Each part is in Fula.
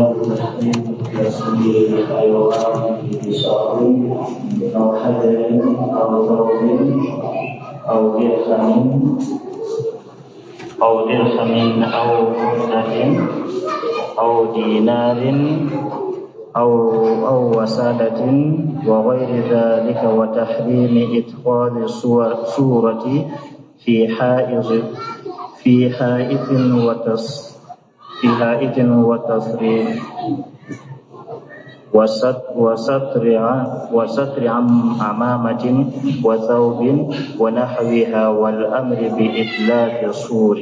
تحريم تسمية الحيوان بشعر أو حجر أو ثوب أو درهم أو خردة أو دينار أو وسادة وغير ذلك، وتحريم إدخال صورة في حائط وستر عمامة وثوب ونحوها، والأمر بإتلاف الصور.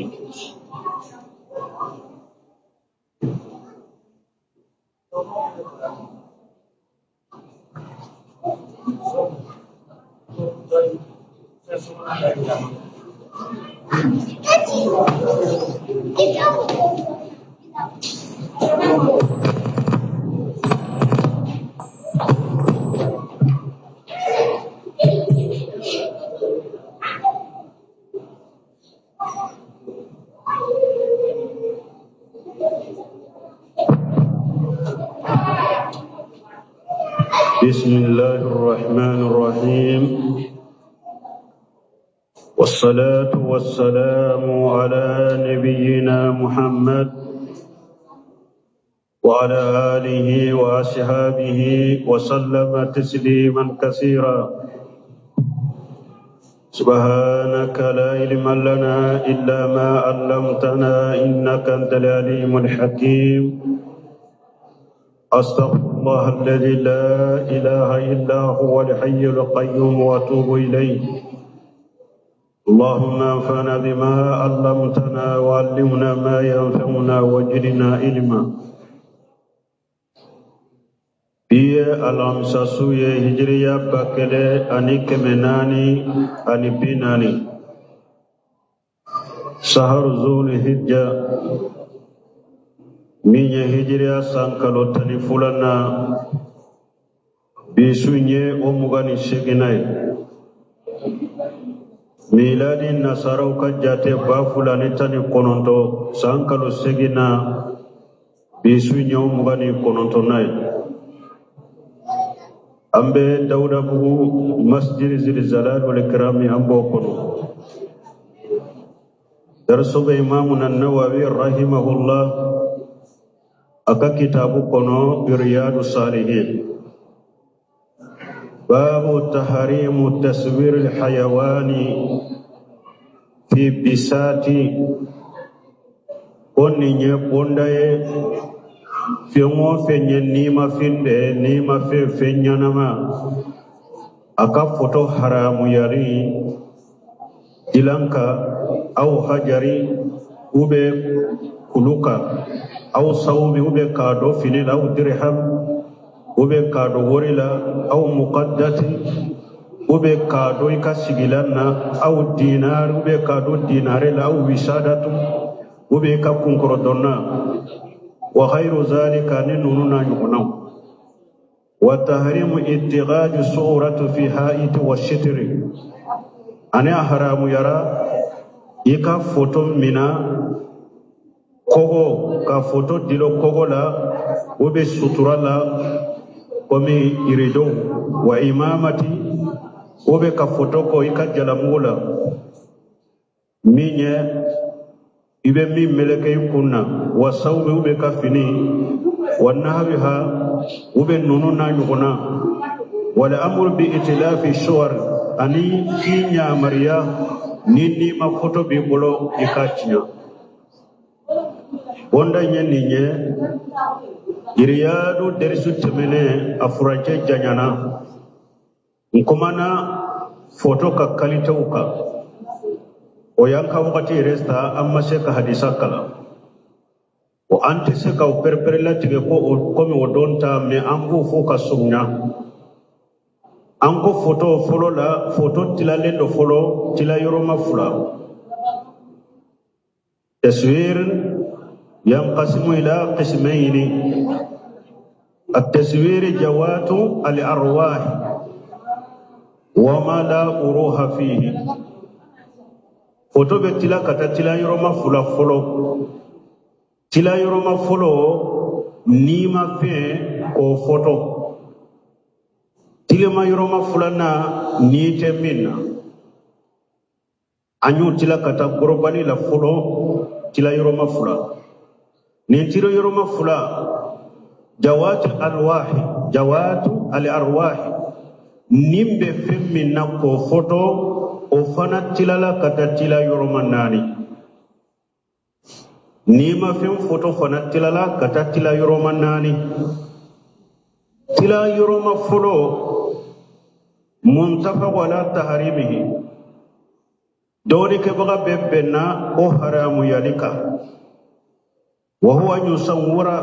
بسم الله الرحمن الرحيم، والصلاة والسلام على نبينا محمد وعلى آله وأصحابه وسلم تسليما كثيرا. سبحانك لا علم لنا إلا ما علمتنا إنك أنت العليم الحكيم. أستغفر الله الذي لا إله إلا هو الحي القيوم وأتوب إليه. اللهم انفعنا بما علمتنا وعلمنا ما ينفعنا وزدنا علما. Biye alamsasuye hijriya bakele ani kemenani ani binani sahar zul hijja minye hijriya sankalo tani fulana bisunye omugani seginai miladi nasarau kajate ba fulani tani kononto sankalo segina bisunye omugani kononto nai. Ambe Dauda Bugu Masjid Zilzalal wal Ikrami ambo kono darsu Imam An-Nawawi rahimahullah aka kitabu kono Riyadus Salihin, babu tahrimu taswir al-hayawani fi bisati konni nye bondaye Fiongo fenye nima finde nima fe fenya nama aka foto haramu yari dilanka au hajari ube kuluka au sawmi ube kado finila au dirham ube kado worila au muqaddati ube kado ikasigilana au dinar ube kado dinarela au wisadatu ube kakunkorodona وغير ذلك نننا يغنو. وتحريم اتخاذ صورة في حائط والشتر أنا حرام يرى يكا فوتو منا كوغو كفوتو ديلو كوغو لا وبي سطورة لا ومي يريدو وإمامتي وبي كفوتو كو يكا جلمولا ميني ibe mi meleke kunna wa sawbe ube kafini wa nahwiha ube nununa yuguna wala amru bi itilafi shuwar ani kinya mariya nini mafoto bi bolo ikachnya bonda nyenye iriyadu derisu temene afuraje janyana nkumana foto ka kalitauka Oyanka wakati resta amma seka hadisa kala o anti seka o perperela tige ko komi odonta me angu foka sumnya ango foto folo la foto tilale do folo tila yoroma fula taswir yanqasimu ila qismayn. التصوير جوات الأرواح وما لا أروح فيه. Foto be tila kata tila yoroma fula folo. Tila yoroma folo nima fe ko photo tilema yoroma fulana ni te minna anyu tila kata gorobani la fulo tila yoroma fula ni tiro yoroma fula jawatu al arwahi nimbe fe minna ko photo o fana tilala kata tila yoroma nani nima fe photo fana tilala kata tila yoroma nani tila yoroma fulo muntafa wala taharimihi doni ke baga bebbenna o haramu yalika wa huwa yusawwara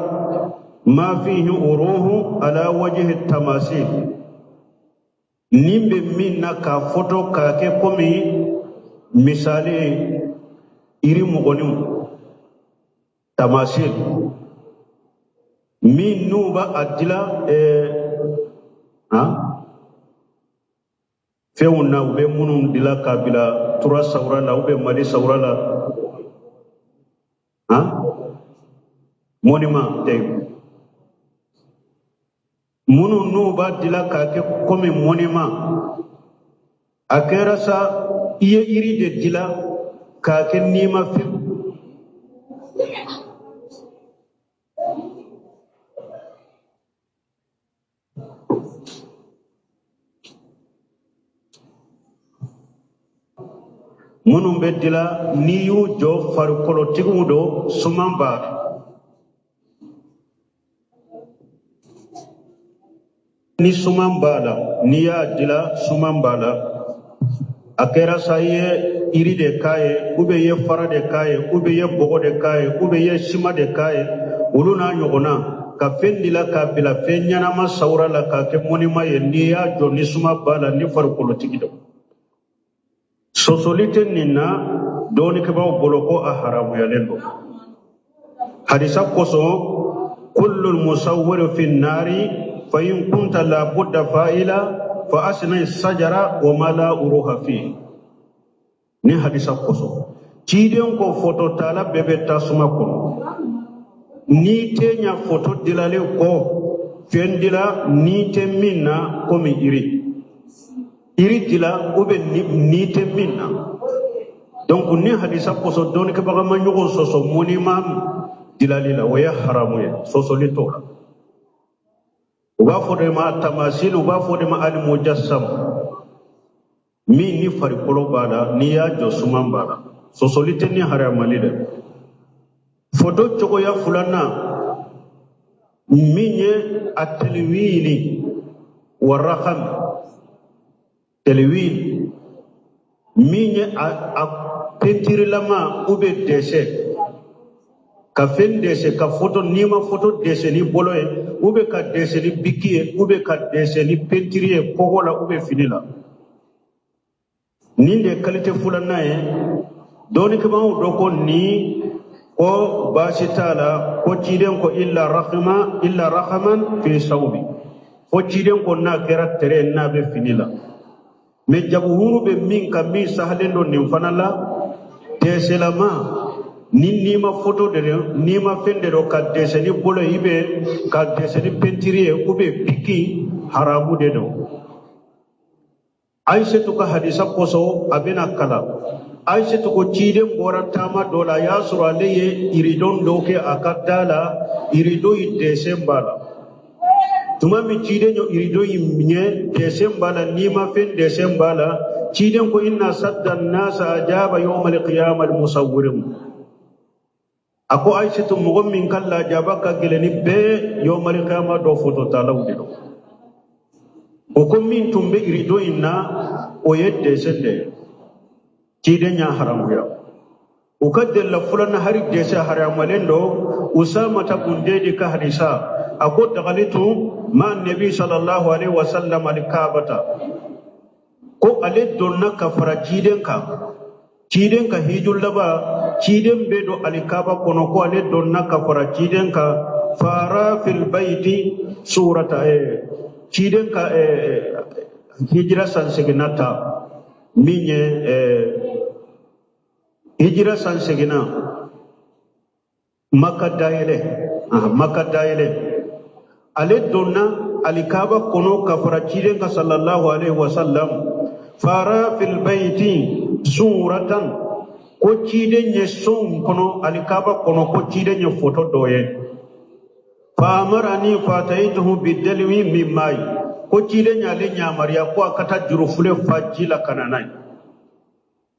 ma fihi uruhu ala wajhi tamasil nimbe minna ka photo ka ke komi misali iri mugonim tamasil min nuba adila fewna ube munum dila kabila tura saurala ube mali saurala monima tay munum nuba dila kake komi monima akera sa iye iri de dila kake nima fi munum bedila niyu jo farkolo tigudo sumamba ni sumambala niya dila sumambala akera saye iri de kaye ube ye fara de kaye ube ye bogo de kaye ube ye shima de kaye uluna nyogona ka fendila ka bila fenyana ma saura la ka ke monima ye niya jo ni sumambala ni farkolo tigido sosolite nina doni ke bawo boloko a haramu yalendo hadisa koso kullu musawwir fi an-nari fa in kunta la budda fa'ila fa asna as-sajara wa ma la uruha fi ni hadisa koso ciden ko photo tala bebe tasuma ko ni tenya photo dilale ko fendila ni te minna komi iri dila ube ni te minna donc ni hadisa koso don ke baga manyogo soso monimam dilalila waya haramu ya soso litola uba fode ma tamasil uba fode ma al mujassam mi ni fari kolo bala ni ya jo suman bala soso lite ni haramu lide foto chogo ya fulana minye at-talwini warraqam telewin minye a pentiri lama ube dese ka fen dese ka photo nima photo dese ni boloe ube ka dese ni bikie ube ka dese ni pentiri e kogola ube finila ninde kalite fulana e doni ke bawo doko ni o basitala ko ciden ko illa rahaman fi sawbi ko ciden ko na kera tere na be finila me jabuhuru be min ka mi sahalendo nim fanala deselama nima photo de nima fendero ka deseni bolo ibe ka deseni pentiriye ube piki haramu de do aisha to ka hadisa koso abena kala aisha to ko cide bora tama dola yasru aleye iridon doke akadala irido idesembala tuma mi cide nyo irido yimnye desembala nima fen desembala cide ko inna sadda nasa ajaba yawm alqiyamah almusawwirin ako aisha to mo min kala jabaka geleni be yawm alqiyamah do foto talawde do o ko min tumbe irido inna o yedde sende cide nya haramu ya ukaddalla fulana hari dese haramalendo usama ta gundedi ka hadisa ako dagalitu ma nabi sallallahu alaihi wasallam al-kaabata ko ale donna kafara ciden ka hijul laba ciden be do al-kaaba kono ko ale donna kafara ciden ka fara fil baiti surata ciden ka hijra san seginata minye hijra san segina makka daile Maka daile ale donna alikaba kono kafara ciden ka sallallahu alaihi wasallam fara fil baiti suratan ko ciden ye son kono alikaba kono ko ciden ye photo doye fa amarani fataituhu bidalwi mimai ko ciden nyale nyamariya ko akata jurufule fajila kananai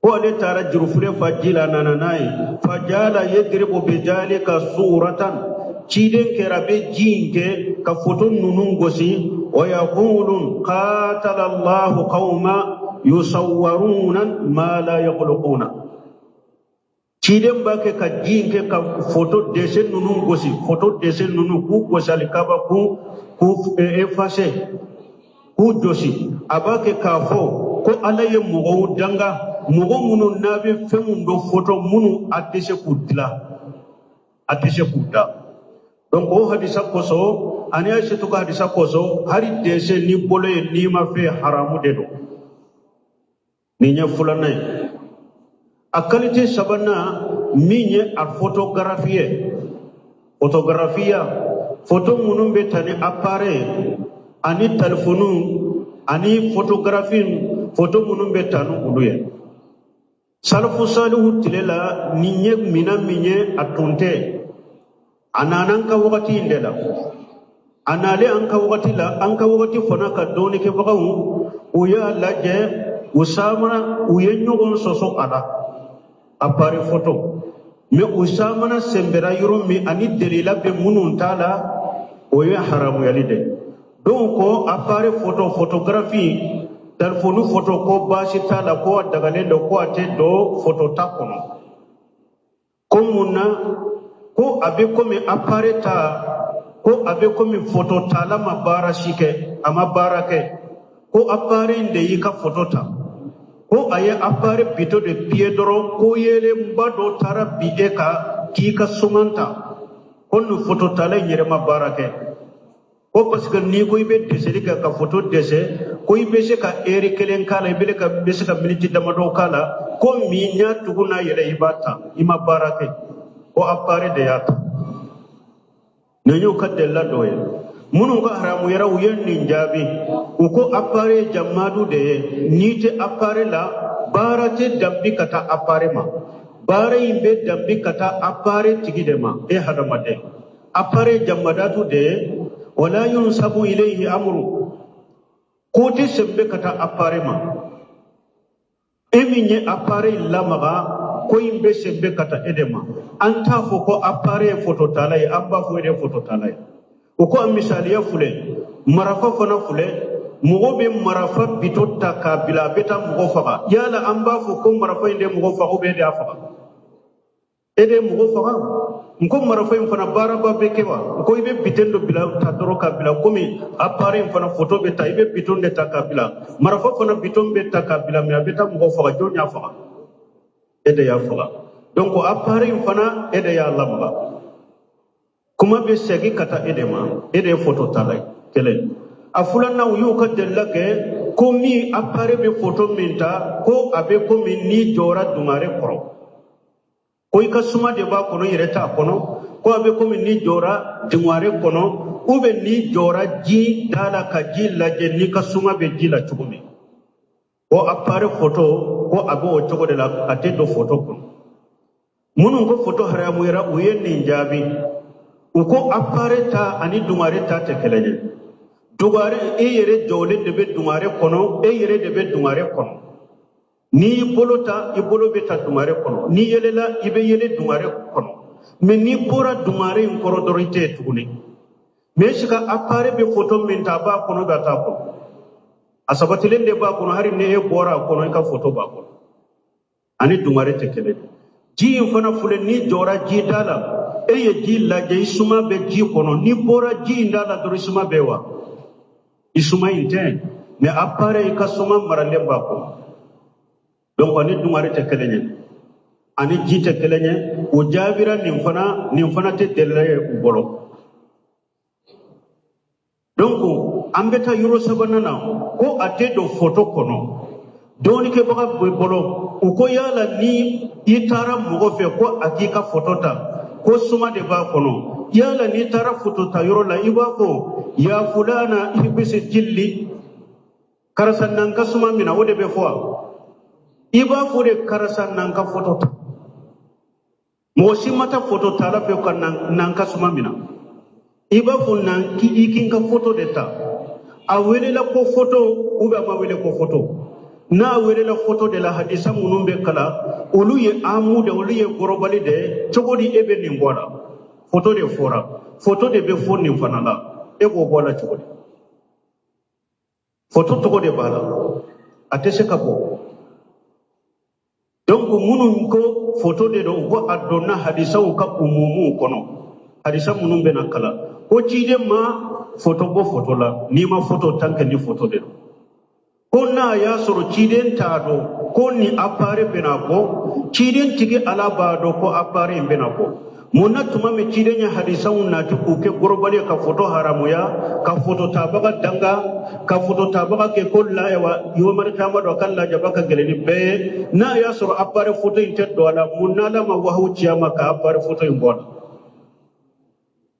ko ale tara jurufule fajila nananai fajala yadribu bidalika suratan ciden kerabe jinke ka foto nunun gosi wa yaqulun qatala Allahu qauma yusawwaruna ma la yakhluquna ciden bake ka jinke ka foto desen nunun gosi foto desen nunun ku gosali kaba ku efase ku josi abake ka fo ko alaye mugo danga mugo munu nabe femundo foto munu atese kutla atese kuta donc o hadisa koso ani aisha to hadisa koso hari dese ni bolo ni ma fe haramu dedo ni nya fulana akalite sabana minye a photographiya photo munum betani appareil ani telefonu ani photo munum betanu uluye salafu salihu tilela ninye mina minye atunte anananka wakati indela anale anka wakati fona ka doni ke bagawu uya laje usamana uyenyogon soso ala apare photo me usamana sembera yurumi ani delila be munun tala oya haramu yalide donc apare photographie telefonu photo ko bashi tala ko dagalendo ko atedo photo takono komuna ko abe komi apareta ko abe komi photo tala mabara shike amabara ke ko apare inde yika photo ta ko aye apare bito de piedro ko yele mbado tara bideka kika sumanta konno photo tala yere mabara ke ko parce que ni ko ibe deseli ka photo dese ko ibe se ka eri kelen kala ibe ka bese ka minute damado kala ko minya tuguna yele ibata ima barake ko appare de yata nanyo kadella doye munu ko haramu yara uyen ninjabi uko appare jamadu de nite appare la barate dambi kata appare ma bare imbe dambi kata appare tigidema e hadamade appare jamadatu de wala yunsabu ilayhi amru koti sembe kata appare ma eminye appare lamaga ko imbe sembe kata edema anta foko appareil photo talay amba fo ede photo talay ko am misaliya fule marafa fona fule mugo be marafa bitotta kabila beta mugo faga yala amba fo ko marafa inde mugo fago be de afaga ede mugo faga nko marafa fona baraba be kewa ko ibe bitendo bila tadoro kabila komi appareil fona photo beta ibe bitonde ta kabila marafa fona bitombe ta kabila me beta mugo faga jonya faga ede ya faga donc appareil fana ede ya lamba kuma be segi kata edema ede photo talay kele afulana yu ka delake ko mi appareil be photo minta ko abe ko min ni jora dumare koro ko ikasuma de ba kono yereta kono ko abe ko min ni jora dumare kono ube ni jora ji dala ka ji laje ni kasuma be ji la chugumi ko appareil photo ko abe o chogo de la atedo photo kono munu ko photo haramu yara uyen ninjabi uko appareta ani dumare ta tekeleje dugare e yere jole de be dumare kono e yere de be dumare kono ni bolota ibolo beta dumare kono ni yelela ibe yele dumare kono me ni bora dumare nkoro dorite tuguni me shika appare be photo minta ba kono gata ko asabatilende ba kono hari ne e bora kono ka photo ba kono ani dumare tekeleje ji fana fule ni jora ji dala eye ji la je isuma be ji kono ni bora ji ndala do isuma bewa isuma inte me appare ka suma marale ba ko donc ani dumare te kelenye ani ji te kelenye o jabira nim fana te delaye bolo donc ambeta euro sabanana ko ate do photo kono doni ke baka bolo uko yala ni itara mugo fe ko akika photo ta ko suma de ba kono yala ni tara foto tayoro la ibako ya fulana ibisi jilli karasan nan ka suma mina wode be fo iba fo de karasan nan ka foto ta mo mata foto tala fe kan nan ka suma mina iba fo nan ki ikin ka foto de ta a wele la ko foto uba ma wele ko foto na wele la foto de la hadisa munum be kala olu ye amu de olu ye gorobali de chogodi ebe ni ngwala foto de fora foto de be fo ni fanala e go bola chogodi foto to de bala atese kapo donc munun ko foto de do go adonna hadisa ka umumu kono hadisa munum be nakala ko cide ma foto go foto la ni ma foto tanke ni foto de ko na ya soro ciden ta do ko ni apare benako ciden tigi ala ba do ko apare benako mona tuma me ciden ya hadisa unna to ko ke gorobale ka foto haramu ya ka foto tabaga danga ka foto tabaga ke ko la ya yo mar tama do kala jabaka geleni be na ya soro apare foto inte do ala munna la ma wahu ciyama ka apare foto imbona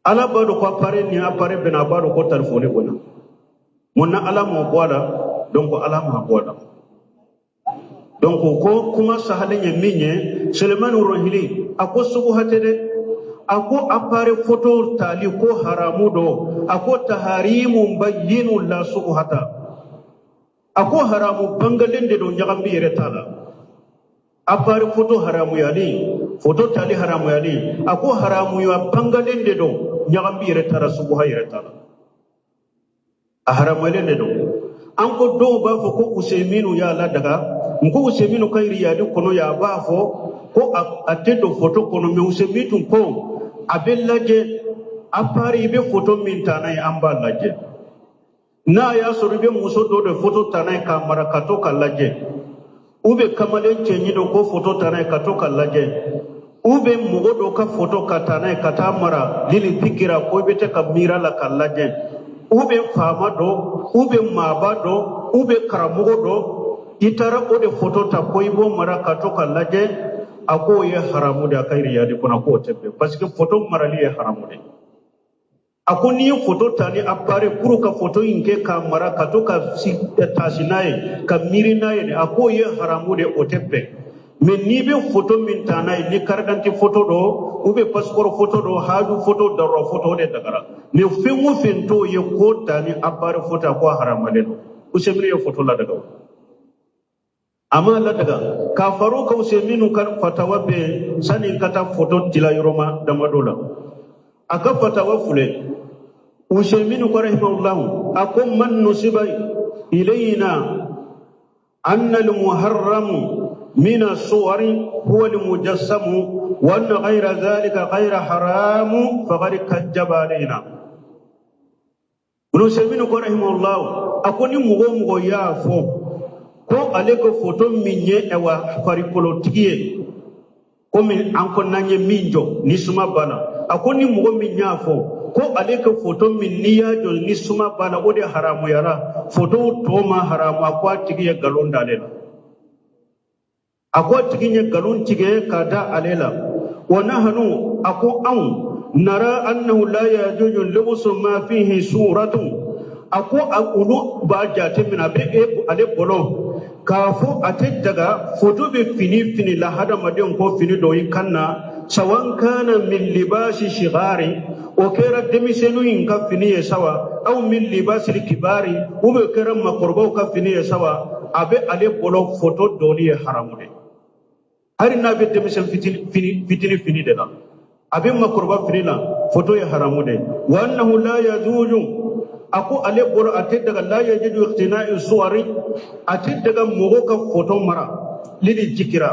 ala ba do ko apare ni apare benaba do ko telefone bona mona ala mo bola donc ala ma bola donc ko kuma sahale nye minye Suleiman rohili ako subu hatede ako apare foto tali ko haramu do ako taharimu bayyinu la subu hata ako haramu bangalende do nyagambi retala apare foto haramu yali foto tali haramu yali ako haramu ya bangalende do nyagambi retala subu hayretala a haramu yali do anko do ba fo ko Useminu ya la daga nko Useminu kayri ya di kono ya ba fo ko atedo foto kono me Usemitu ko abellaje apari be foto min tanay amba laje na ya so be muso do de foto tanay kamara kato kalaje ube kamale chenyi do ko foto tanay kato kalaje ube mugo do ka foto katanay katamara lili pikira ko be te kamira la kalaje ube fama do ube maba do ube karamugo do itara o de foto ta koibo mara kato kalaje ako ye haramu da kairi ya di kuna ko tebe parce que photo marali ye haramu de ako ni photo tani apare puru ka photo inke ka mara kato ka si tasinaye ka mirinaye ne ako ye haramu de o tebe mais ni be photo min tanaye ni kardanti photo do ube passeport photo do haju photo daro photo de dagara ne fengo fento ye ko tani apare photo ko haramu de Useminu ye photo la daga ama la daga ka faro ka Useminu kan fatawa be sanin kata photo tila yoroma damadola aka fatawa fule Useminu ko rahimahullah akum man nusiba ilayna anna al muharram min as-suwar huwa al mujassam wa anna ghayra dhalika ghayra haram faqad kajjaba alayna Useminu ko rahimahullah akoni mugo ya fo ko aleko photo minye ewa farikolo tigiye ko min anko nanye minjo ni suma bana akoni mugo minya fo ko aleko photo min niya jo ni suma bana ode haramu yara photo toma haramu akwa tigiye galonda lela akwa tigiye galon tigiye kada alela wana hanu ako an nara annahu la yajuju lubusu ma fihi suratun ako akulu ba jate min abe ale bolo kafo ate daga foto be fini la hada madin ko fini do yikanna sawan kana min libasi shigari o kera demisenu in ka fini ya sawa aw min libasi kibari ube kera makorbo ka fini ya sawa abe ale bolo foto do ni haramude hari na be demisen fini de la abe makorba fini la foto ya haramude wa annahu la yajuju ako ale bolo ate daga la yajuju iqtina'i suwari ate daga mogo ka foto mara lidi jikira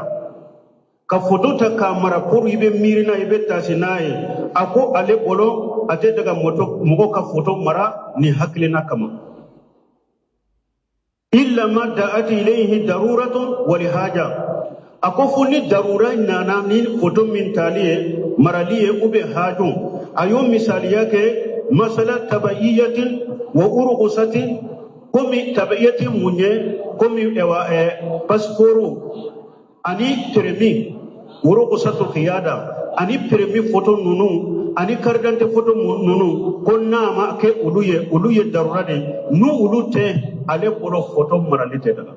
ka foto ta kamara pour ibe mirina ibe tasinaye ako ale bolo ate daga mogo ka foto mara ni haklina kama illa ma da'at ilayhi daruratun wa lihaja ako funi darura nana min foto min taliye maraliye ube hajun ayo misali yake masala tabayiyatin wa urqusatin komi tabayiyatin munye komi ewa passporu ani teremi urqusatu qiyada ani permi foto nunu ani kardante photo nunu ko nama ke uluye darura de nu ulute ale bolo photo maralite daga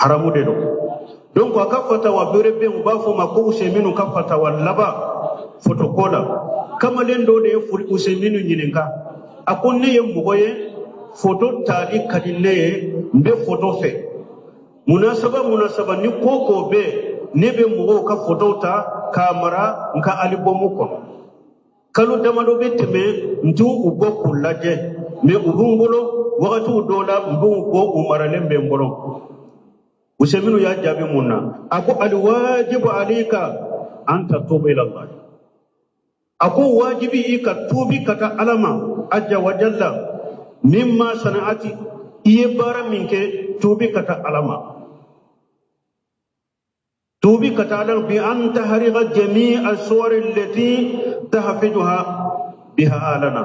haramu de do donc aka fatawa bere be ubafo mako useminu ka fatawa laba photo kola kama lendo de furi useminu nyininka akonne ye mugoye photo tali kadinne mbe photo fe munasaba ni koko be nebe mugo ka photo ta kamera nka alibomu ko kalu damado be teme ntu ubo kulaje me ubungolo wakati dola mbungo umaralembe mbolo useminu ya jabi munna ako alwajibu alayka an tatubu ila Allah ako wajibi ika tubi kata alama ajja wa jalla mimma sana'ati iye bara minke tubi kata alama توبي كتعلم بأن تحرق جميع الصور التي تحفظها بها آلنا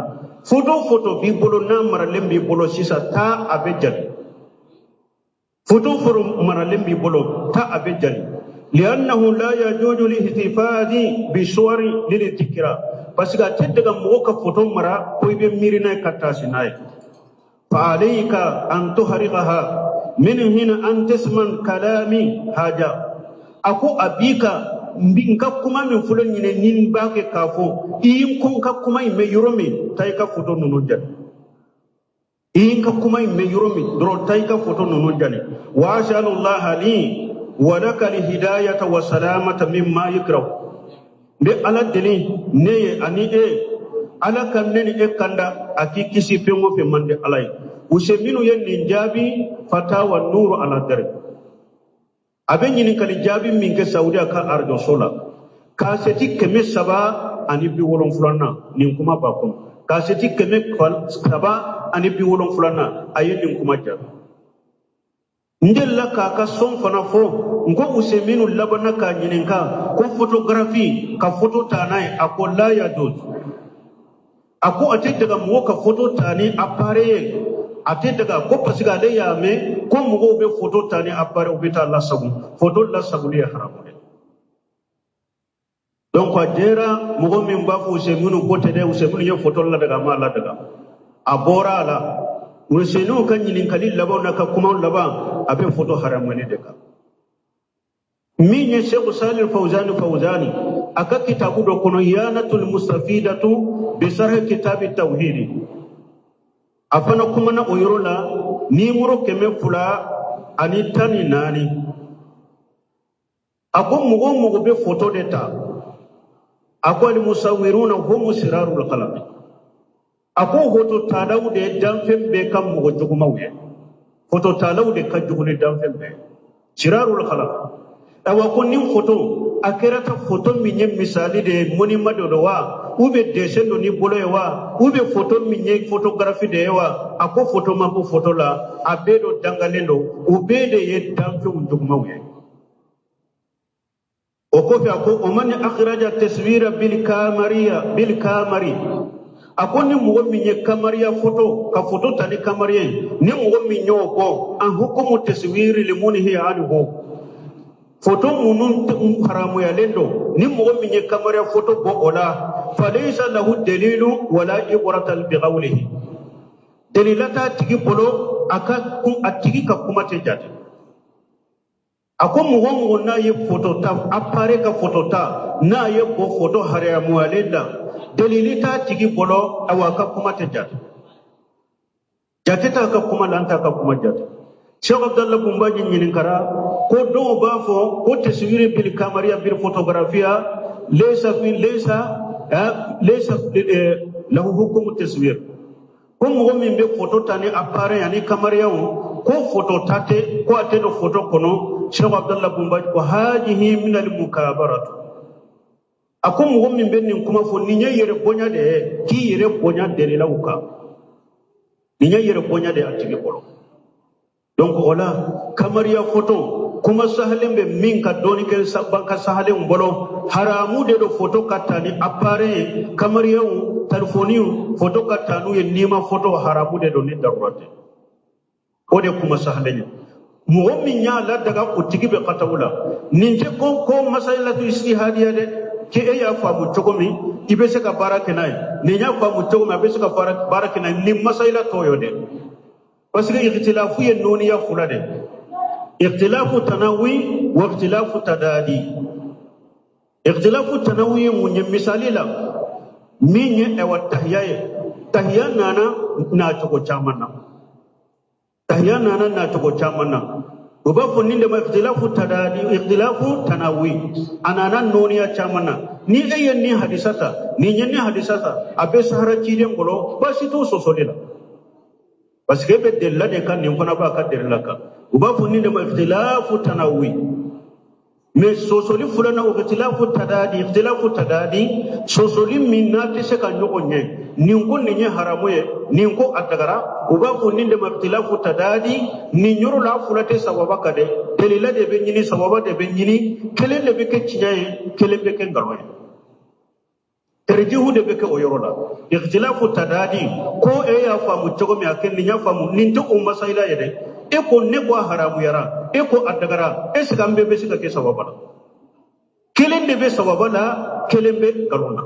فوتو بيبولو نامر لم بيبولو سيسا تا أبجل فوتو مرلم بيبولو تا أبجل لأنه لا يجوز الاحتفاظ بصور للذكرى بس تدغ موكا فوتو مرا كوي بميرنا كتاسيناي فعليك أن تحرقها من هنا أن تسمع كلامي حاجة ako abika mbinka kuma min fulon nyine nin bake kafo yin kun ka kuma me yuromi tay ka foto nunu jan yin ka kuma me yuromi dro tay ka foto nunu jan wa shallallahu li wa laka li hidayata wa salamata mimma yakraw be ala deli ne ani ala kan ne e kanda aki kisi pengo fe mande alay useminu yen ninjabi fatawa nuru ala dare abe nyini kali jabi minke saudi aka arjo sola kaseti keme saba ani bi wolon fulana nin kuma bakum kaseti keme saba ani bi wolon fulana ayi nin kuma jar ndella ka ka son fana fo ngo useminu labana ka nyinin ka ko photography ka photo tanai ako la ya dot ako ate daga mo ka photo tani appareil ate daga ko pasiga le yame ko mugo be photo tani apare ubita Allah sabu photo la sabu le haramu donc adera mugo min ba fu semunu ko tede usemunu ye photo la daga ma la daga abora la usenu kan yin kalil laba na ka kuma laba abe photo haramu ne daga min ye Sheikh Salih Fawzani aka kitabu do kono yanatul mustafidatu bi sarh kitab at-tauhid afana kuma na oyorola ni muro keme fula ani tani nani ako mugo be photo deta ako al musawwiruna hum sirarul khalaq ako hoto talaw de damfem be kam mugo juguma we photo talaw de ka jugule damfem be sirarul khalaq awa ko nim photo akerata photo minye misali de moni madodowa ube desendo ni bolo yawa ube photo minye photography de yawa ako photo mambo photo la abedo dangalendo ubede ye damfe unduguma we okofi ako omani akhraja taswira bil kamari ako ni mugo minye kamariya photo ka photo tani kamariya ni mugo minyo ko an hukumu taswiri limunihi anhu photo munun haramu ya lendo ni mugo minye kamera photo bo ola falaysa lahu dalilu wala ibratan bi qawlihi dalilata tigi bolo aka kun atigi ka kuma tejat ako mugo na ye photo ta apare ka photo ta na ye bo photo haramu ya lenda dalilita tigi bolo awaka kuma tejat jateta ka kuma lanta ka kuma jat Sheikh Abdullah Bumbaji nyininkara ko do bafo ko taswiri bil kamera bil photografia laysa lahu hukumu taswir ko mo min be photo tani appareil ani kamera ko photo tate ko atedo photo kono Sheikh Abdullah Bumbaji ko hajihi min al mukabarat ako mo min be nin kuma fo ni nyere bonya de ki yere bonya de lawka ni nyere bonya de atigi bolo donc ola kamariya photo kuma sahalen be min ka doni ke sabban ka sahalen bolo haramu de do photo katani appareil kamariya telefoni photo katanu ye nima photo haramu de do ni darurate o de kuma sahalen mu'min ya la daga kutigi be katawula ninje ko masailatu istihadiya de ke e ya famu chokomi ibe se ka barakenai ni nya famu chokomi abe se ka barakenai ni masaila toyode parce que ikhtilafu ye noni ya fulade ikhtilafu tanawi wa ikhtilafu tadadi ikhtilafu tanawi munye misali la minye e wa tahiyya nana na choko chamana tahiyya nana na choko chamana ubafu ninde ma ikhtilafu tadadi ikhtilafu tanawi anana noni ya chamana ni eye ni hadisata ni nyenni hadisata abe sahara chide ngolo basi to sosolila parce que be della de kan ni fana ba ka della ka ubafu ninde ma ikhtilafu tanawi mais sosoli fulana o ikhtilafu tadadi sosoli minna tese ka nyogo nye ninko ninye haramu ye ninko atagara ubafu ninde ma ikhtilafu tadadi ni nyoro la fulate sababa kade telila de be nyini sababa de be nyini kele de be ke chiyaye kele be ke ngaloye terjihu de be ke oyorola ikhtilafu tadadi ko e ya famu jogo mi aken ni nya famu ninto umma sayla yede e ko ne ko haramu yara e ko adagara e sigambe be siga ke sababa kelen de be sababa la kelen be galona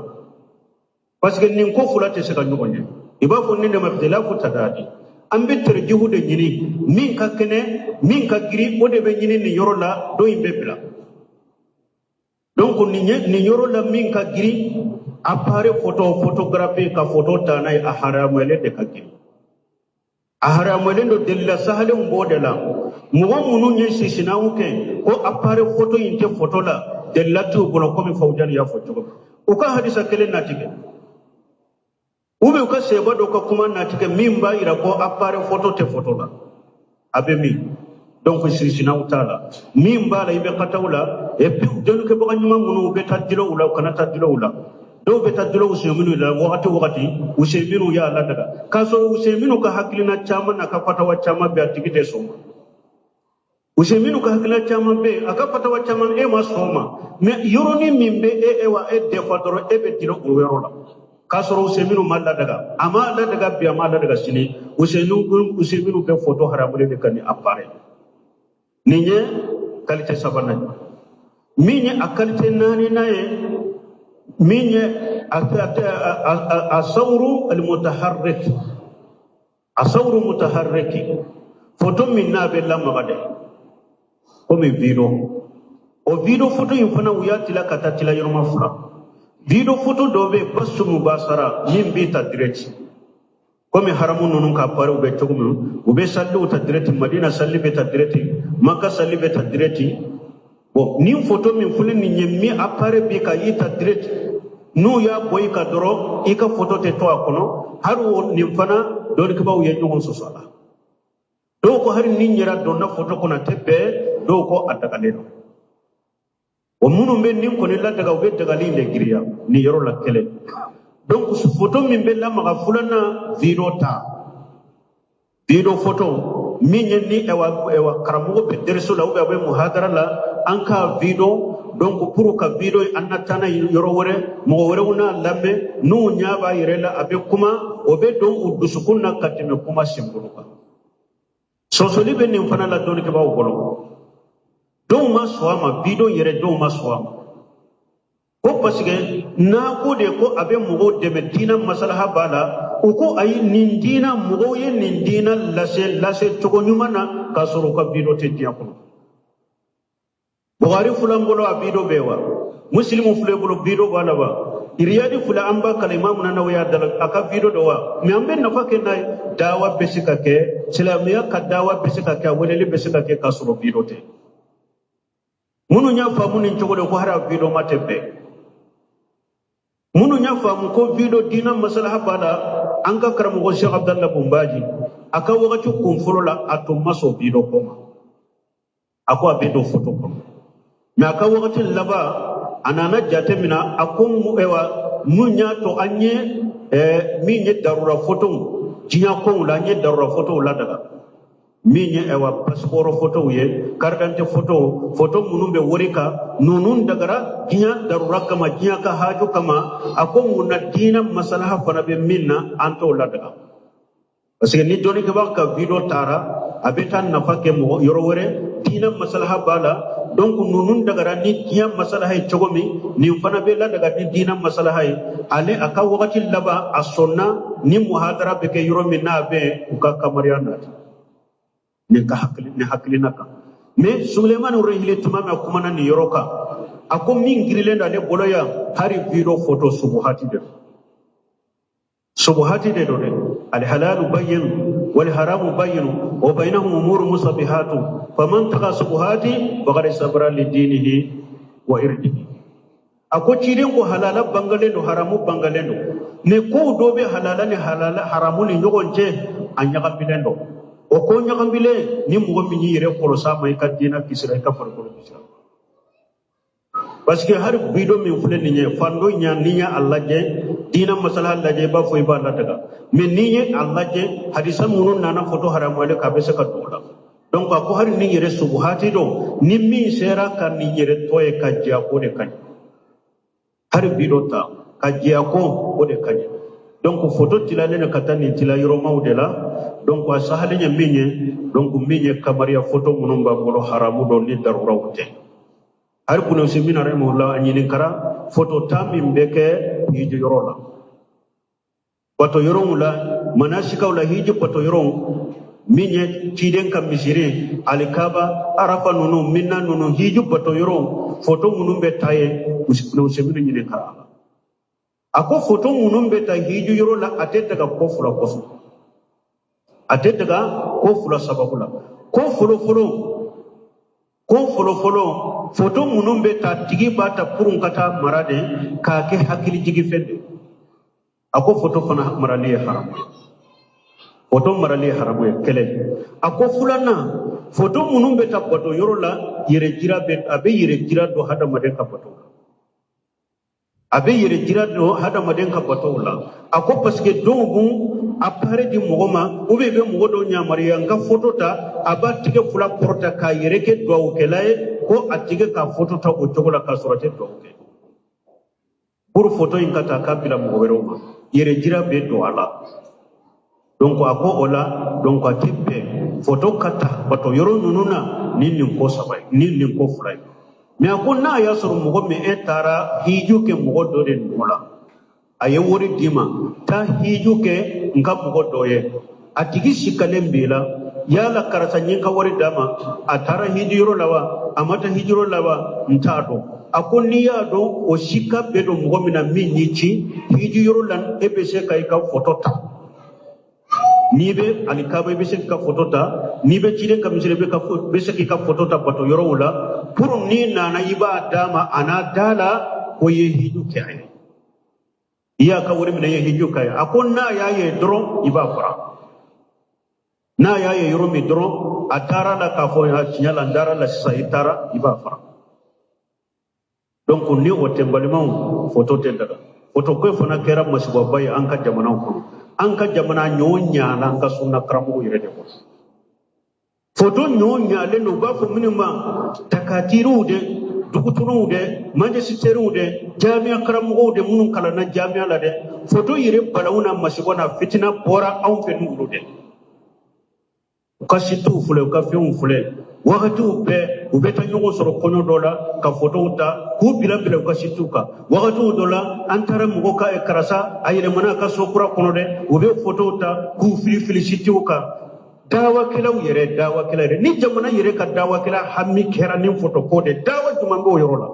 parce que nin ko fulate siga nyogonye iba fo ninde ma ikhtilafu tadadi ambe terjihu de nyini min ka kene min ka giri o de be nyini ni yorola do imbe bila donc ni yorola min ka giri appareil photographie ka photo tanay a haramele de ka giri a haramele do della sahale mbodela mugo munu nye sisina uke ko appareil photo inte photo la della tu bolo komi fawjan ya photo uka hadisa kele natike ube uka seba do ka kuma natike mimba ira ko appareil photo te photo la abe mi donc sisina utala mimba la ibe katawla e puis delu ke boga nyuma munu be tadilo ula kana tadilo ula do be tadilo useminu la wakati useminu ya Allah daga kaso useminu ka haklina chama na ka fatawa chama be atigite so useminu ka haklina chama be aka fatawa chama e masoma me yoroni mimbe e wa e de fatoro e be dilo uwerola kaso useminu malla daga ama Allah daga be ama Allah daga sini useminu be photo haramule de kani appare ninye kalite sabana minye akalite nani naye minye asawru almutaharrik asawru mutaharriki photo minna be lamagade komi video photo infana uyatila katatila yorma fura video photo dobe basu mubasara min bi direct komi haramu nunun ka pare ube chokumu ube salli uta direct madina salli be direct makka salli be direct bo ni photo min fulin ni nyemmi appare bi ka yita direct nu ya boy ka doro ika photo te to akono haru ni fana do ke baw ye ngon so sala do ko har ni nyira do na photo ko na tebbe do ko adaka leno o munu men nin ko ni la daga be daga li le giriya ni yoro la kele donc su photo min be la ma fulana video photo min ni ewa karamugo be derso la ube muhadara la anka video donc pour ka video annatana yoro wore mo wore una lamme nu nyaaba yirela abe kuma obe don udusukunna katime kuma simbuluka sosoli be nim fana la don ke bawo golo don maswama video yere don maswama ko pasige na ko de ko abe mo de medina masalaha bala uko ayi nindina mo ye nindina lase to nyumana kasoro ka video te diakono Bukhari fulan bolo abido bewa muslimu fule bolo bido bala ba iriyadi fula amba kala imam nana waya dal aka bido dowa mi ambe nafa ke na dawa besika ke silamiya ka dawa besika ke woneli besika ke kasuro bido te munu nya famu ni jogole ko hara bido matebe munu nya famu ko bido dina masalaha bala anga karamu ko Sheikh Abdallah Bumbaji aka wakati kumfulola atumaso bido koma ako abido foto koma na ka wakati laba anana jate mina akon ewa munya to anye minye darura photo jinya ko la nye darura photo la daga minye ewa passport photo ye carte photo munumbe worika nunun dagara jinya darura kama jinya ka haju kama akon munna dina masalaha fana be minna anto la daga parce que ni doni ke ba ka video tara abetan nafake mo yoro wore dina masalaha bala donc nunun daga ni tiya masala hay chogomi ni fana bella daga ni dina masala hay ale aka wakati laba asonna ni muhadara be ke yoro minna be uka kamariana ni hakli naka me Suleiman urehile tumama kumana ni yoroka ako min girilenda le boloya hari video photo subuhati de dole al halal bayyin wal haram bayyin wa bainahum umur musabihatu faman taqa subuhati faqad sabra li dinihi wa irdihi ako ciren ko halala bangalendo haramu bangalendo ne ko dobe halala ne halala haramu ni nyogonje anyaka bilendo o ko nyaka bile ni mo mi yire ko sama ka dina kisra ka farko kisra parce que har bido min fule niñe fando nya niña Allah je dina masala Allah je ba fo iba Allah daga mais niñe Allah je hadisa munun nana photo haram wale ka be saka dola donc ko har ni yere subuhati do ni mi sera kan ni yere toye ka ja ko de kan har bido ta ka ja ko de kan donc photo tilale ne katani tila yoro mawdela donc wa sahale nya minye donc minye kamariya photo munun ba bolo haramu do ni darura wute har kuno semina rahimahullah anyini kara photo tamim beke hiji yorola pato yorongula manasika ula hiji pato yorong minye ciden kam misiri alikaba arafa nunu minna nunu hiji pato yorong photo munumbe taye kuno semina nyini kara ako photo munumbe ta hiji yorola ateta ka kofula kosu ateta ka kofula sababula ko folo photo munun be ta tigi bata purun kata marade ka ke hakili jigi fende ako photo fana marali haram photo marali haram kele ako fulana photo munun be ta photo yorola yere jira be abe yere jira do hada maden ka photo abe yere jira do hada maden ka photo la ako parce que dongu apare di mogoma ube be mogodo nya mariya nga photo ta aba tige fula porta ka yereke do kelay ko atige ka photo ta o jogola ka surate do ke pour photo inka ta ka bila mogobero ma yere jira be do ala donc ako ola donc atipe photo kata bato yoro nununa nini ko sabai nini ko fulay me akonna ya suru mogome etara hiju ke mogodo de nola aye wori dima ta hiju ke nga bugo doye atigi shikalem bila yala karasa nyinka wori dama atara hijiro lawa amata hijiro lawa ntado akoni yado o shika bedo mugomina minyichi hijiro lan ebese kai ka fotota nibe alikaba ebese ka fotota nibe chire kamisire be ka bese ka fotota pato yoro wala pour ni na iba dama anadala ko ye hiju ke ay iya ka wuri mina ye hiju kaya akon na yaye dro iba fara na yaye yoro mi dro atara la ka fo ya chinyala ndara la sa itara iba fara donc ni o tembalima photo tendaga photo ko fona kera masiba bay anka jamana ko anka jamana nyonya na anka sunna kramu yere de ko photo nyonya le no ba fo minima takatiru de dugutunu de majesisteru de jamia karamugo de munun kala na jamia la de photo yire balawuna masibona fitina bora aw fe nulu de kasitu fule ka fiun fule wakati ubeta nyongo soro kono dola ka photo uta ku bila kasitu ka wakati dola antara mugo ka ekrasa ayele mana ka sokura kono de ube photo uta ku felicity ka dawa kila ni jamana yere ka dawa kila hammi kera ni photo ko de dawa tumango yorola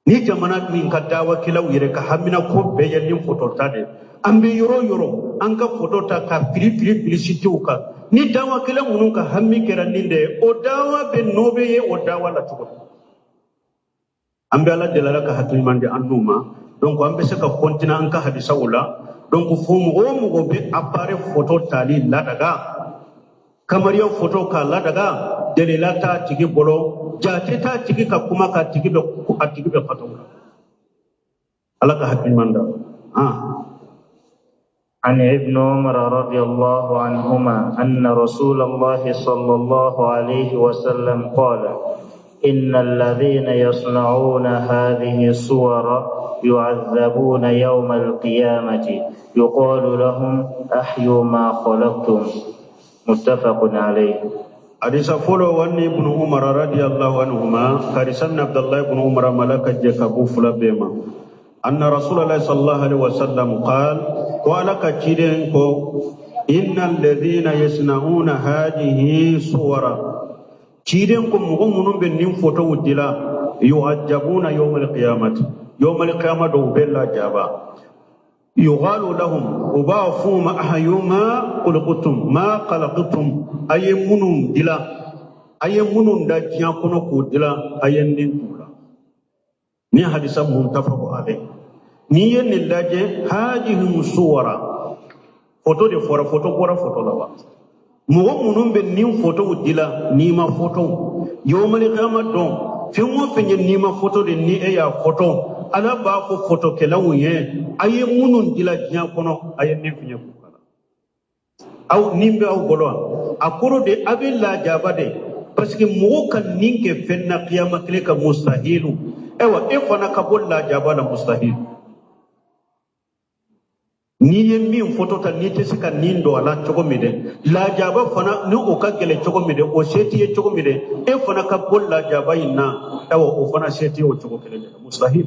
ni jamana min ka dawa kila yere ka hammina ko be ni photo tade ambe yoro an ka photo ta ka publicity ka ni dawa kila munun ka hammi kera ni de o dawa be nobe ye o dawa la tuko ambe ala delala ka hatu mande annuma donc ambe se ka kontina an ka hadisa wala donc fomu go be appare photo tali ladaga kamariya photo ka ladaga delilata tigi bolo jate ta tigi ka kuma ka tigi be photo ala ka hakki manda عن ابن عمر رضي الله عنهما أن رسول الله صلى الله عليه وسلم قال إن الذين يصنعون هذه الصور يعذبون يوم القيامة يقال لهم أحيوا ما خلقتم متفق عليه حديث فولو واني ابن عمر رضي الله عنهما كارسان عبد الله بن عمر ملك جكابو فلا بما أن رسول الله صلى الله عليه وسلم قال ولك تشيدنكو إن الذين يصنعون هذه صورا تشيدنكو مغمون بنين فوتو الدلا يعجبون يوم القيامة دو بلا جابا يقال لهم وبافوا ما أحيوما خلقتم ما خلقتم أي منون دلا أي منون دا جاكونو دلا أي نينتولا ني حديث متفق عليه ني نلاجه هذه صورا فوتو دي فورا فوتو لا مو منون بنين فوتو دلا نيما فوتو يوم القيامة دو فيمو فني نيما فوتو دي ني ايا فوتو ala ba ko photo kelawu ye aye munun dila jiya kono aye ne finya kala aw nimbe aw golo akoro de abilla jabade parce que mo kan ninke fenna qiyama kile ka mustahilu ewa e fana ka bolla jabala mustahil ni ye min photo ta ni te sika nindo ala chogo mide la jaba fana ni o ka gele chogo mide o seti ye chogo mide e fana ka bolla jaba inna ewa o fana seti o chogo kile mustahil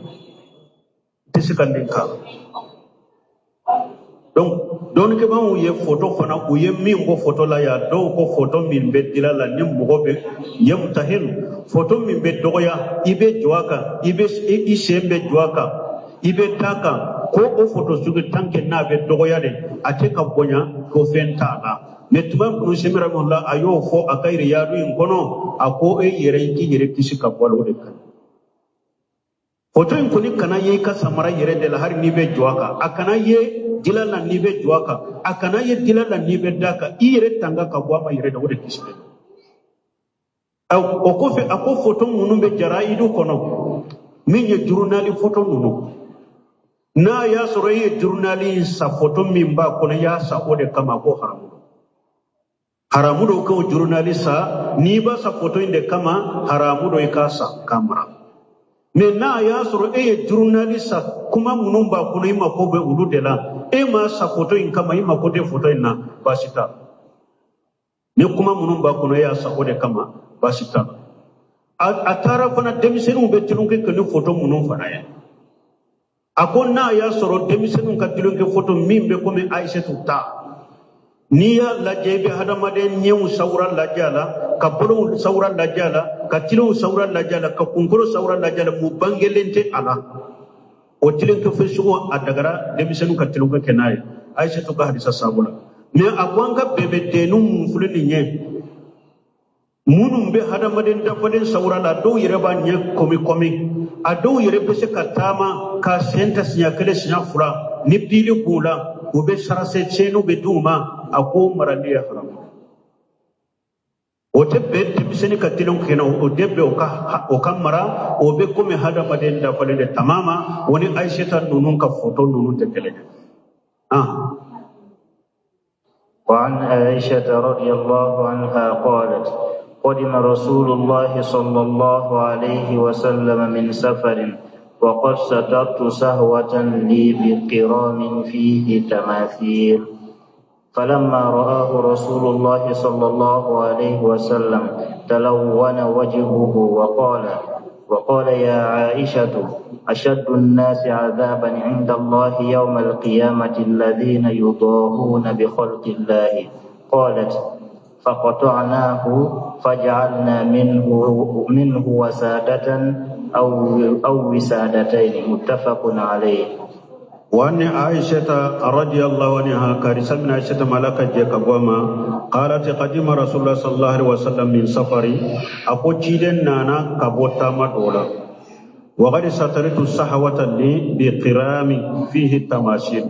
donc ke ban ye photo fana u ye min ko photo la ya do ko photo min be dilala ni mugo be ye mutahil photo min be doya ibe jwaka ibe ishembe jwaka ibe taka ko o photo sugi tanke na be doya de ate ka bonya ko fenta la metuma ko shemira molla ayo fo akairi yadu in kono ako e yere ki yere kisika bolo de kan photo in kuni kana ye ka samara yere de la har ni be jwaka akana ye dilala ni be jwaka akana ye dilala ni be daka yere tanga ka bwa ma yere da wode kisbe o ko fe ako photo munu be jaraidu kono min ye journali photo munu na ya soro ye journali sa photo min ba kono ya sa ode kama ko haramu do ko journali sa ni ba sa photo inde kama haramu do ikasa kamera mais na ya soro e journaliste kuma munun ba kuno ima ko be ulu de la e ma sa photo in kama ima ko de photo in na basita ne kuma munun ba kuno ya sa ko de kama basita atara fana demisenu be tilun ke ne photo munun fana ya akon na ya soro demisenu ka tilun ke photo min be ko me Aisha tuta niya lajebe hadamade nyewu sawra lajala ka bolo sawra lajala ka tilo sawra lajala ka kunkuro sawra lajala mu bangelente ala o tilen ko fesugo adagara demisenu ka tilo ka kenay Aisha to ka hadisa sabula me abwanga bebe denum fulini nye munum be hadamade dafaden sawra la do yere ba nye komi ado yere pese katama ka senta sinya kele sinya fura ni pili kula ube sarase chenu beduma ako marali ya haram ote bet biseni katilon kena o debbe o kamara o be ko me hada baden da falede tamama woni Aisha tan nunun ka photo nunun tekele وعن عائشة رضي الله عنها قالت قدم رسول الله صلى الله عليه وسلم من سفر وقد سترت سهوة لي بقرام فيه تماثيل فلما رآه رسول الله صلى الله عليه وسلم تلون وجهه وقال يا عائشة أشد الناس عذابا عند الله يوم القيامة الذين يضاهون بخلق الله قالت فقطعناه فجعلنا منه وسادة أو وسادتين متفق عليه. وأن عائشة رضي الله عنها كارثة من عائشة ملكة جكبوما قالت قدم رسول الله صلى الله عليه وسلم من سفري أكو تشيلن نانا كبوتا مدولا وقد سترت الصحوة لي بقرام فيه التماثيل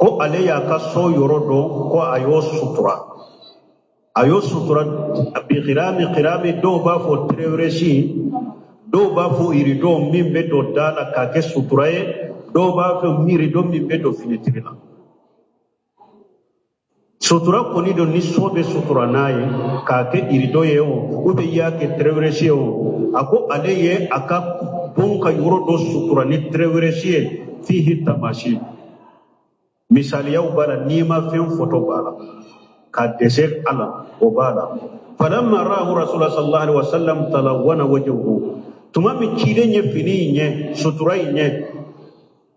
كو عليا كسو يردو كو أيو سطرة بقرام دو بافو تريوريشي دو بافو إريدو من بدو دالا كاكي سطرة دو بافو ميريدو من بدو فينيتريلا سطرة كوني دو نسو بي سطرة ناي كاكي إريدو يو وبي ياكي تريوريشي يو أكو عليه أكا بونكا يردو سطرة نتريوريشي فيه التماثيل مثال يو بالا نيما فين فوتو بالا ka desek ala o bala فلما راه رسول الله صلى الله عليه وسلم تلون وجهه تمام كيدن يفني سترين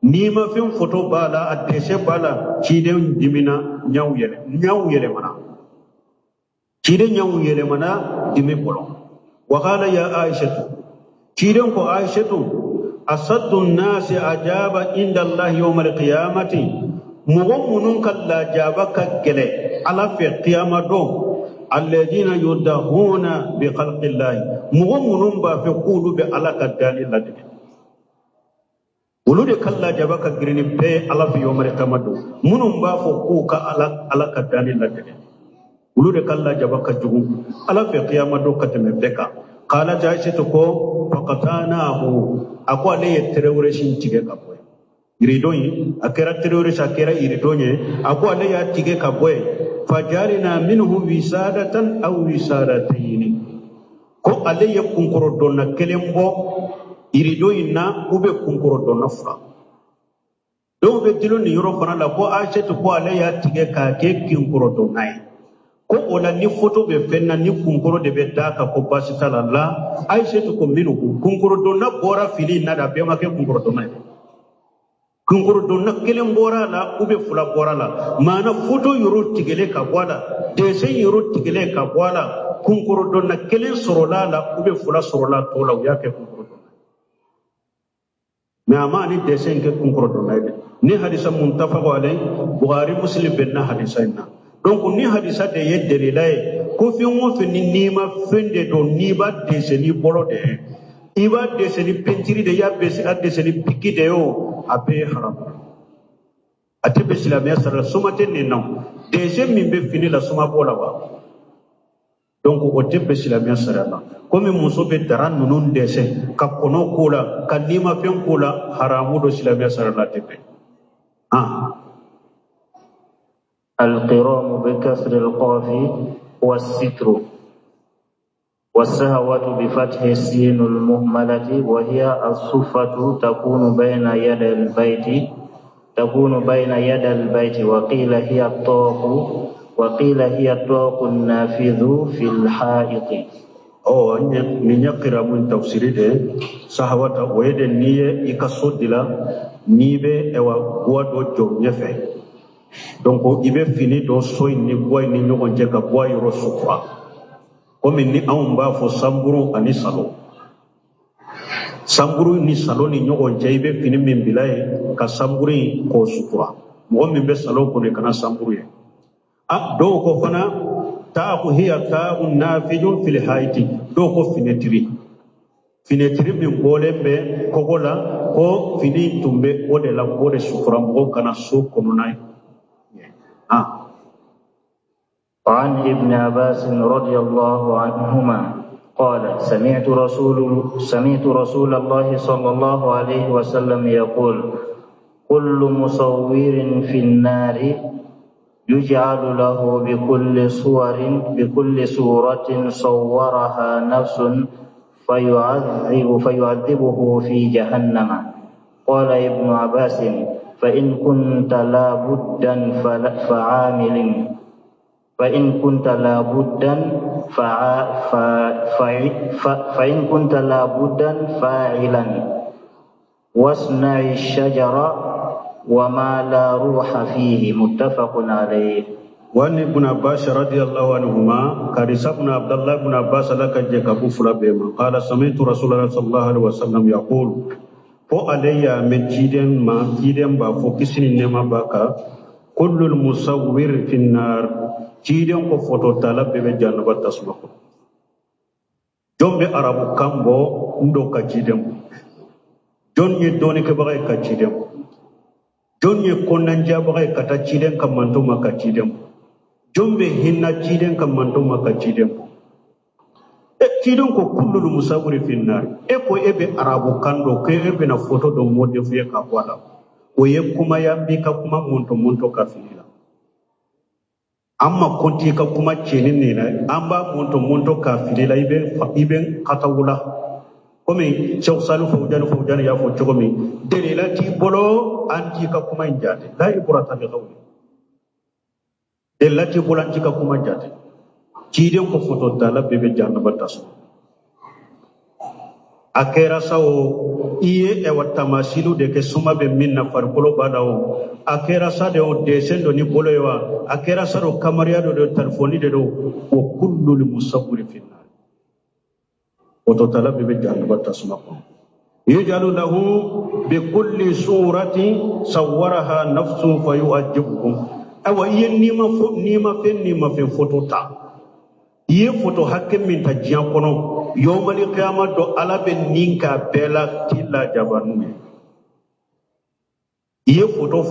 نيما فين فوتو بالا ادسه بالا كيدن ديمينا نياو يله منا كيدن نياو يله منا ديمي بولو وقال يا عائشه كيدن كو عائشه أصد الناس أجاب عند الله يوم القيامة مغمون كلا جابك جلي على في القيامة دوم الذين يدهون بخلق الله مغمون بفقول بعلى كدان الله ولود كلا جابك جريني بي على في يوم القيامة دوم منهم بفقوك على كدان الله ولود كلا جابك جوم على في القيامة دوم كتم بكا قال جايشة كو فقطعناه ako ale ye terrorism tige ka boy iridoni akera terrorist akera iridoni ako ale ya tige ka boy fajalina minhu wisadatan aw wisadatayn ko ale ye kunkoro donna kelembo iridoni na ube kunkoro donna fra do be diloni yoro fana la ko achetu ko ale ya tige ka ke kunkoro donna ko ona ni photo be fenna ni kunkoro de be daka ko basitala la aishetu ko minu kunkoro donna bora fili na da be make kunkoro donna kelen bora la ube fula bora la mana photo yoro tigele ka bwala dessin yoro tigele ka bwala kunkoro donna kelen sorola la ube fula sorola tola yake kunkoro donna me amani dessin ke kunkoro donna ni hadisa muntafaq alay bukhari muslim benna hadisa inna donc ni hadisa de ye delilay ko fi mo fi ni ma fende do ni ba deseni bolo de iba deseni pentiri de ya besi ad deseni piki de yo abe haram ate be islamia sara sumate ni non dese min be fini la suma bola ba donc o te be islamia sara la comme muso be daran nunun dese ka kono kula ka ni ma fen kula haramu do islamia sara la te be القرام بكسر القاف والستر والسهوة بفتح السين المهملة وهي الصفة تكون بين يد البيت وقيل هي الطاق النافذ في الحائط من يقرأ من تفسير ده سهوة ويد النية يكسر دلا نيبه أو قوة جو يفعل donc ibe fini do soy ni boy ni nyogon je ka boy ro sukra comme ni an ba fo samburu ani salo samburu ni salo ni nyogon je ibe fini min bilay ka samburu ko sukra mo min be salo ko ne kana samburu ye do ko fana ta ko hiya ta nafijun fil haiti do ko finetri min bole be ko gola ko fini tumbe o de la ko de sukra mo kana so ko nai وعن ابن عباس رضي الله عنهما قال سمعت رسول الله صلى الله عليه وسلم يقول كل مصور في النار يجعل له بكل صورة صورها نفس فيعذبه في جهنم. قال ابن عباس فإن كنت لابدا فاعلا واصنع الشجر وما لا روح فيه متفق عليه. وعن ابن عباس رضي الله عنهما كارث ابن عبد الله بن عباس لك جكبو فلابيما قال سمعت رسول الله صلى الله عليه وسلم يقول فو علي من جيدن ما جيدن با فو كسن نما باكا كل المصور في النار جيدن ko photo tala bebe janaba tasmako jombe arabu kambo ndo ka jidem jonye doni ke bagay ka jidem jonye konanja bagay kata jidem kam manto maka jidem jombe hinna jidem kam manto maka jidem jidem ko kullu musawwir fi nar ko ebe arabu kando ke ebe na photo do modifie ka wala o ye kuma yambi ka kuma monto ka finila amma konti ka kuma cenin ne na amba monto ka finila ibe katawula komi cheikh salu fawjan ya fo chogomi delilati bolo anti ka kuma njate la ibrata bi qawli delilati bolo anti ka kuma njate ciden ko foto tala bebe jahannaba tasu akera sawo iye e watama silu de ke suma be minna farkolo badawo akera sa de o desendo ni bolo yawa akera sa ro kamariya do telefoni de do o kullu li musawwir fi nar foto tala bebe jahannaba tasu mako يجعل له بكل صورة صورها نفسه فيعجبهم أو نيما في فوتوتا فوتو حكم من تجيانكونو يوم القيامة دو على بنينكا بلا تلا جبانوي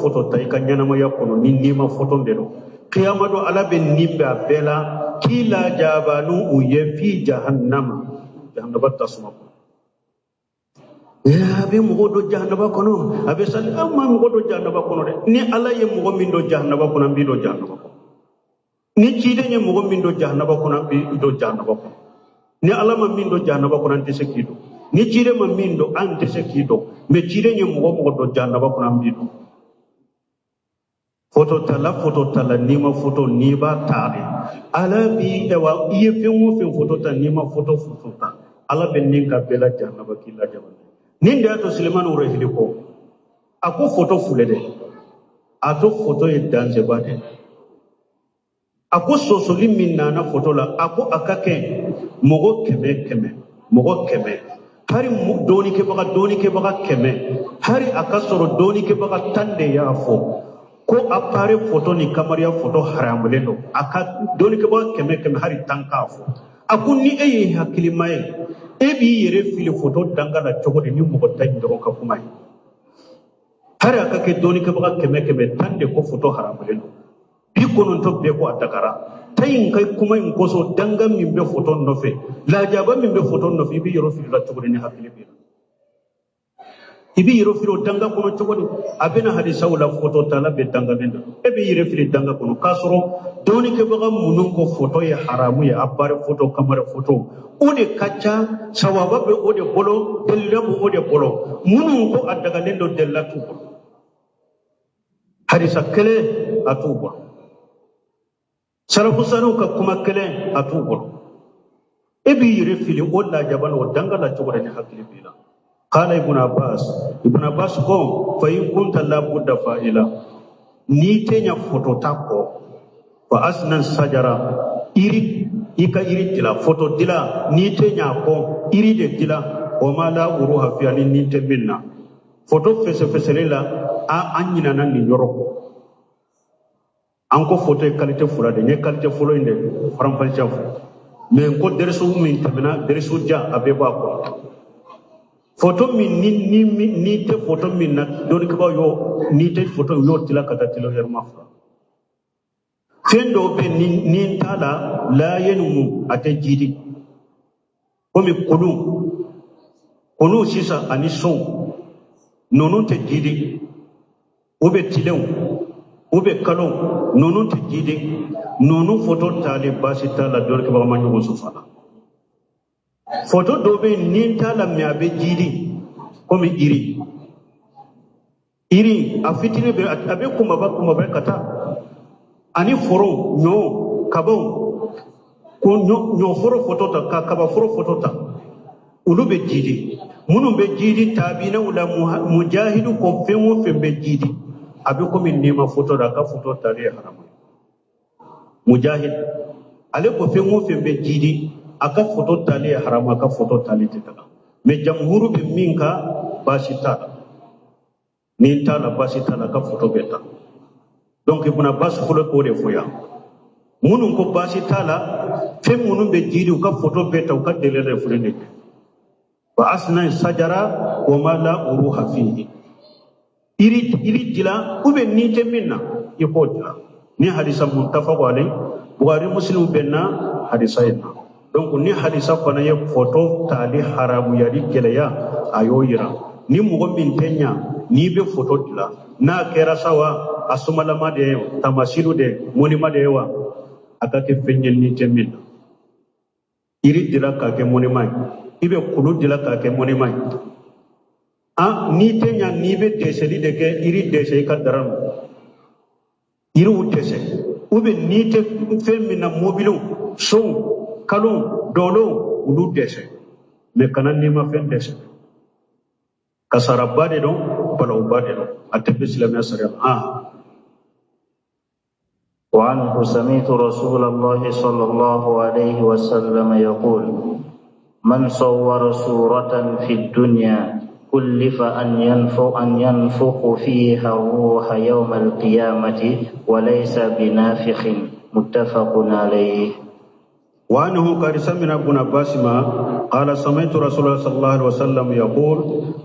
فوتو تايكا نيانما يكونو نيما فوتو دينو قيامة دو على بنينكا بلا تلا جبانو ويفي جهنم بتسمكو abe mogo do jahannaba kono abe sal amma mogo do jahannaba kono de ni ala ye mogo min do jahannaba kono bi do jahannaba kono ni cide nye mogo min do jahannaba kono bi do jahannaba kono ni ala ma min do jahannaba kono ante sekido ni cide ma min do ante sekido me cide nye mogo do jahannaba kono bi do foto tala ni ma foto ni ba tare ala bi ewa iye fin foto ta ni ma foto ta ala ben ninka bela jahannaba kila jahannaba Ninda to Suleiman urehili ko ako foto fulede ato foto e danse bade ako sosoli minna na foto la ako akake mogo keme hari doni ke baga keme hari akasoro doni ke baga tande ya fo ko apare foto ni kamariya foto haramule do aka doni ke baga keme hari tanka fo ako ni eye hakili mai ebi yere fili foto dangana chogo de ni mo tan do ka kuma har aka ke doni ke baka keme tande ko foto haramule bi konon to be ko atakara tayin kai kuma in ko so dangan min be foto no fe la jaba min be foto no fe bi yero fili la chogo de ni hakili bi ibi yero fili danga kono chogo de abena hadisa wala foto tala be danga den ebi yere fili danga kono kasoro doni ke baka munun ko foto ya haramu ya abare foto kamera foto ode kacha sawaba be ode bolo delabu ode bolo munun ko adaga nendo delatu hadisa kele atuba salafu sanu ka kuma kele atuba ebi yire fili wala jaban o dangala chobore ni hakili bila qala ibn abbas ko fa in kunta la budda fa'ila ni tenya foto tako fa asnan sajara ika iri dila foto dila ni te nyako iri de dila o ma la uruha fi ani ni te minna foto fese la a anyina nan ni yoroko anko foto e qualité fula de ne qualité fulo inde faram fal chafu mais ko derso min tabina derso ja abe ba ko foto min ni te foto min na don ko yo ni te foto yo dila kata tilo yerma fa fendo be ni tala la yenumu ate jidi komi kunu sisa ani so nonu te jidi ube tilew ube kalo nonu te jidi nonu foto tale basi tala dor ke ba manyu sufala foto do be ni tala me abe jidi komi iri afitine be abe kuma ba kata ani foro nyo kabon ko nyo foro fotota ka kaba foro fotota ulube jidi munum be jidi tabina ula mujahidu ko fenwo fembe jidi abi ko min nema foto da ka foto tare haram mujahid ale ko fenwo fembe jidi aka foto tale haram aka foto tale titaka me jamhuru be minka basita ni tala basita ka foto beta donc ibn abbas fulo ko de foya munun ko basi tala fem munun be jidi ka photo beta ka delele fulene wa asna sajara wa ma la uruha fihi iri jila ube ni te minna iko jila ni hadisa muttafaq alai bukhari muslim benna hadisa ina donc ni hadisa fana ye photo tali haramu yari keleya ayoyira ni mugo min tenya ni be photo dila na kera sawa asumalama de tamasilu de monima de wa akake fenyel ni temin iri dila ka ke monima ibe kulu dila ka ke monima ni tenya ni be deseli de ke iri dese ka daram iri utese ube ni te femina mobilu son kalon dolo ulu dese me kanan ni ma fen dese kasarabade don bala ubade don atebe islamiyya sariya وعنه سمعت رسول الله صلى الله عليه وسلم يقول من صور صورة في الدنيا كلف أن ينفخ فيها الروح يوم القيامة وليس بنافخ متفق عليه. وعنه قال سمعنا ابن عباس قال سمعت رسول الله صلى الله عليه وسلم يقول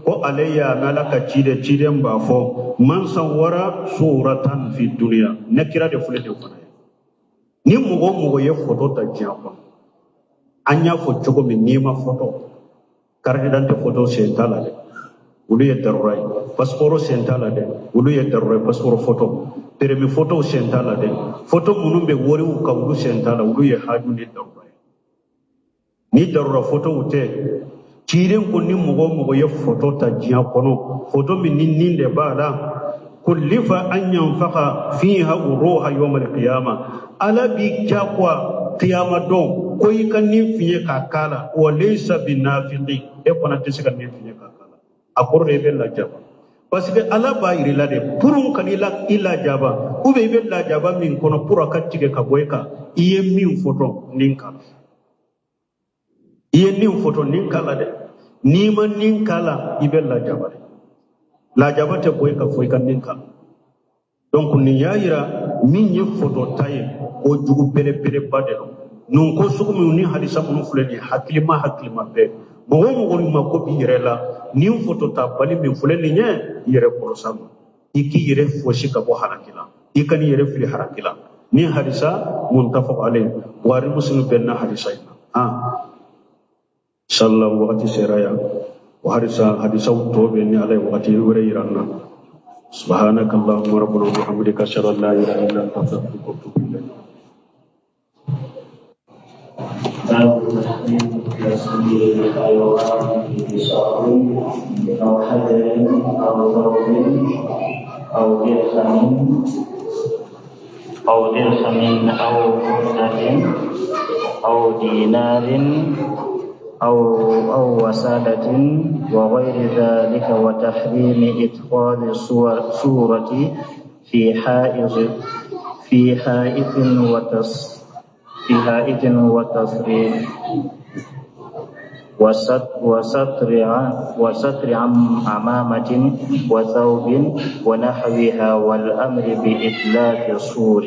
وعلي ملك تشيد بافو من صور صورة في الدنيا نكرا دفلت فنايا ni mugo ye photo ta jiapa anya fo chogo mi nima photo kardi dante photo sentala de ulu ye darrai passeport sentala de ulu ye darrai passeport photo permis photo sentala de photo munumbe wori u ka ulu sentala ulu ye haju ni darrai ni darra photo ute tiren ko ni mugo ye photo ta jiapono photo mi ninde bala kullifa an yanfaqa fiha ruha yawm al-qiyamah ala bi jakwa qiyama don ko yikan ni fiye kakala wa laysa binafiqi e kona tisika ni fiye kakala akorde be la jaba parce que ala ba iri la de purun kanila ila jaba ube be la jaba min kono pura katike ka boyka iye min photo ninka iye nin photo ninka la de ni man ninka la ibe la jaba de la jaba te boyka foyka ninka donc ni yaira min ye photo taye o jugu bere badelo nun ko sugu ni hadisa mun fulani hakilima be mo ma ko bi yirela ni photo ta bali min fulani nye yire ko sama iki yire foshi ka bo harakila ikani yire fili harakila ni hadisa muntafaq alayh wari muslim benna hadisa sallallahu alaihi seraya wa hadisa to be ni alay wati wure iranna سبحانك اللهم ربنا وبحمدك اشهد ان لا اله الا انت استغفرك واتوب اليك. باب تحريم تسجيل الحيوان بشعر او حجر او ثوب او درهم او فضة او دينار أو وسادة وغير ذلك وتحريم إدخال صورة في حائط وتصريح وستر عمامة وثوب ونحوها والأمر بإتلاف الصور.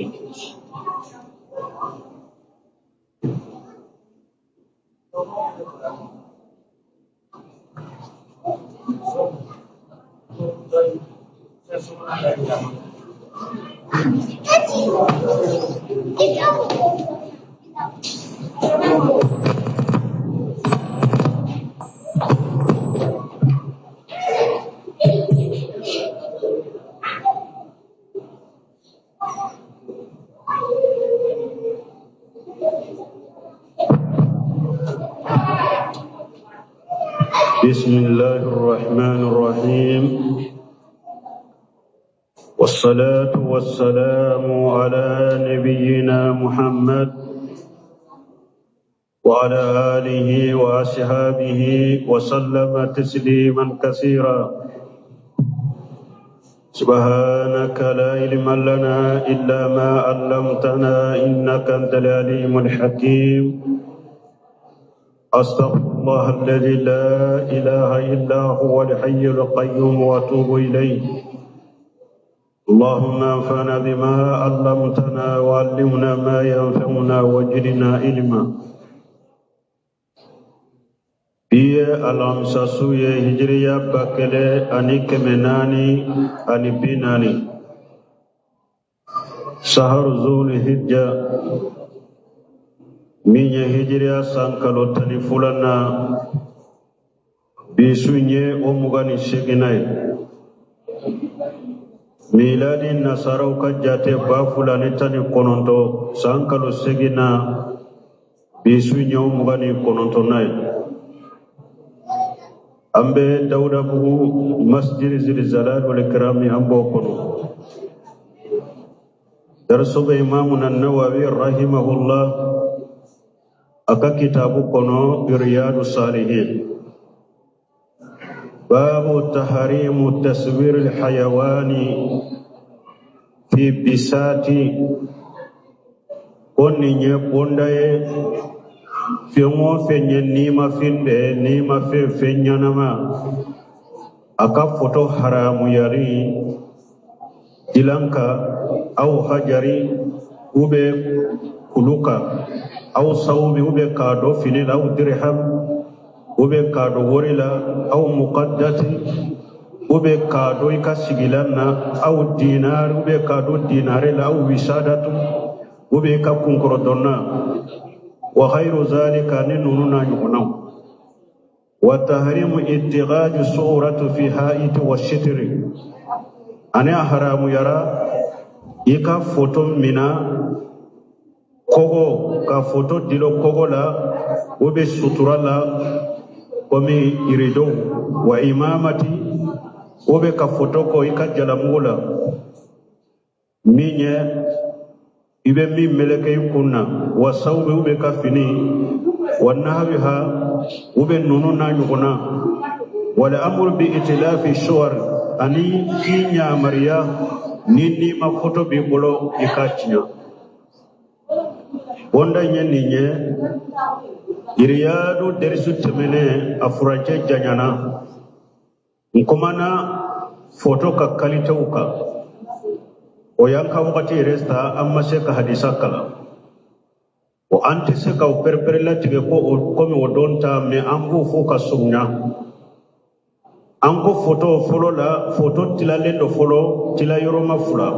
بسم الله الرحمن الرحيم والصلاة والسلام على نبينا محمد وعلى آله وأصحابه وسلم تسليما كثيرا. سبحانك لا علم لنا إلا ما علمتنا إنك أنت العليم الحكيم. أستغفر الله الذي لا إله إلا هو الحي القيوم وأتوب إليه. اللهم انفعنا بما علمتنا وعلمنا ما ينفعنا وزدنا علما. Biye alamsasu ye hijriya bakele ani kemenani ani binani sahar zul hijja minye hijriya sankalo tani fulana bisunye omugani seginai miladi nasarau kajate ba fulani tani kononto sankalo segina bisunye omugani kononto nai ambe Dauda bugu masjid zilzalal wal ikrami ambo kono darsu be imam an-Nawawi rahimahullah aka kitabu kono Riyadu Salihin babu tahrimu taswir al-hayawani fi bisati konni nye bondaye fengo fenye nima finde nima fenya nama aka foto haramu yari dilanka au hajari ube kuluka au sawbi ube kado finil au dirham ube kado worila au muqaddati ube kado ikasigilanna au dinar ube kado dinarela au wisadatu ube ka kunkorodonna wa khairu zalika ninununa yuqna wa tahrimu ittighaju suratu fi haiti wa shitri ane haramu yara ika foto mina kogo ka foto dilo kogo la ube sutura la komi irido wa imamati ube ka foto ko ika jalamula minye ibe mi meleke kunna wa sawbi ube ka fini wa nahwiha ube nunu na yuguna wala amru bi itilafi shuwar ani kinya maria nini ma foto bi bolo ikachinya wanda nye iriyadu derisu temene afuraje janyana nkomana foto ka kalita uka oyanka wakati resta amma seka hadisa kala o anti seka uperperela tige ko komi odonta me ambu foka sumnya anko foto folo la foto tilalendo folo tila yoroma fula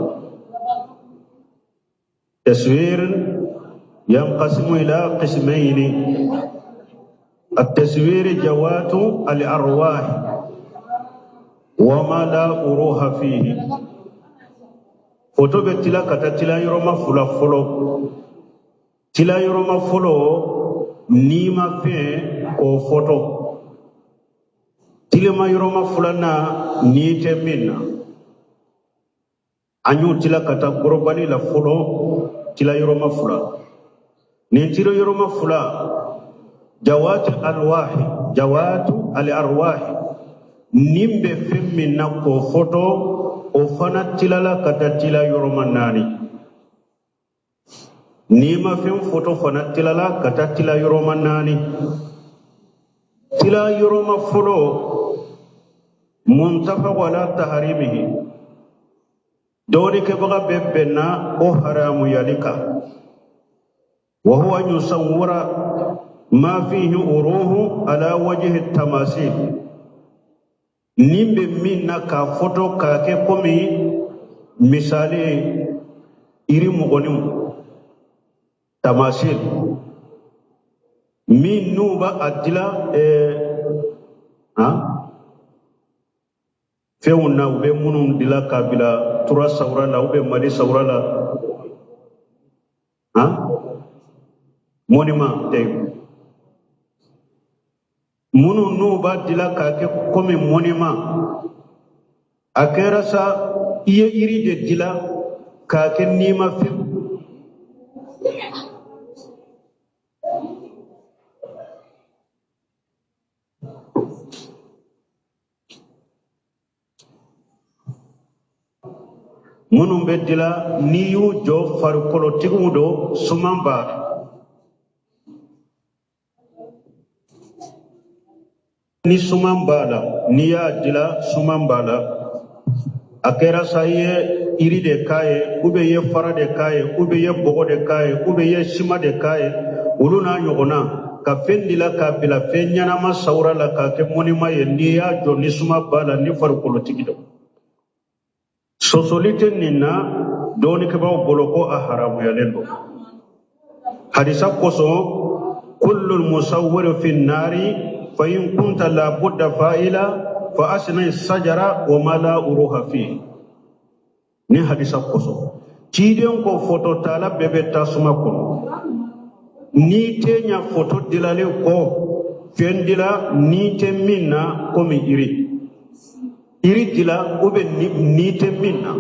taswir ينقسم إلى قسمين التصوير جوات الأرواح وما لا أروح فيه foto be tila kata tila yoroma fula folo tila yoroma folo ni ma fe ko foto tila ma yoroma fula na ni te minna anyu tila kata gorobani la folo tila yoroma fula nintiro yoroma fula jawatu al-arwahi nimbe femmi nako foto o fana tilala kata tila yoroma nani nima fem foto fana tilala kata tila yoroma nani tila yoroma fulo muntafa wala taharimihi dori ke baga bebena o haramu yalika وهو أن يصور ما فيه أروه على وجه التماثيل نيمبي منا كفوتو كاكي كومي مثالي إري مغنم تماثيل من نوبة أدلا فيونا وبي منون دلا كابلا ترى سورا وبي مالي سورا monument de munu nuba dila kake comme monument akera sa iye iri de dila kake nima fi munu be dila niyu jo faru kolo tigudo sumamba ni sumambala ni ya dila sumambala akera saye iri de kaye ube ye fara de kaye ube ye bogo de kaye ube ye shima de kaye uluna nyogona ka fendila ka bila fenyana ma saura la ka ke monima ye ni ya jo ni sumambala ni faru politiki do sosolite nina doni ke bawo boloko a haramu ya lendo hadisa koso kullu musawwir fi nari فإن كنت لابد فائلا فأسنى السجرة وما لا أروح فيه ni hadisa koso tiden ko foto tala bebe tasuma kono ni tenya foto dilale ko fendila ni te minna komi iri dila ube ni te minna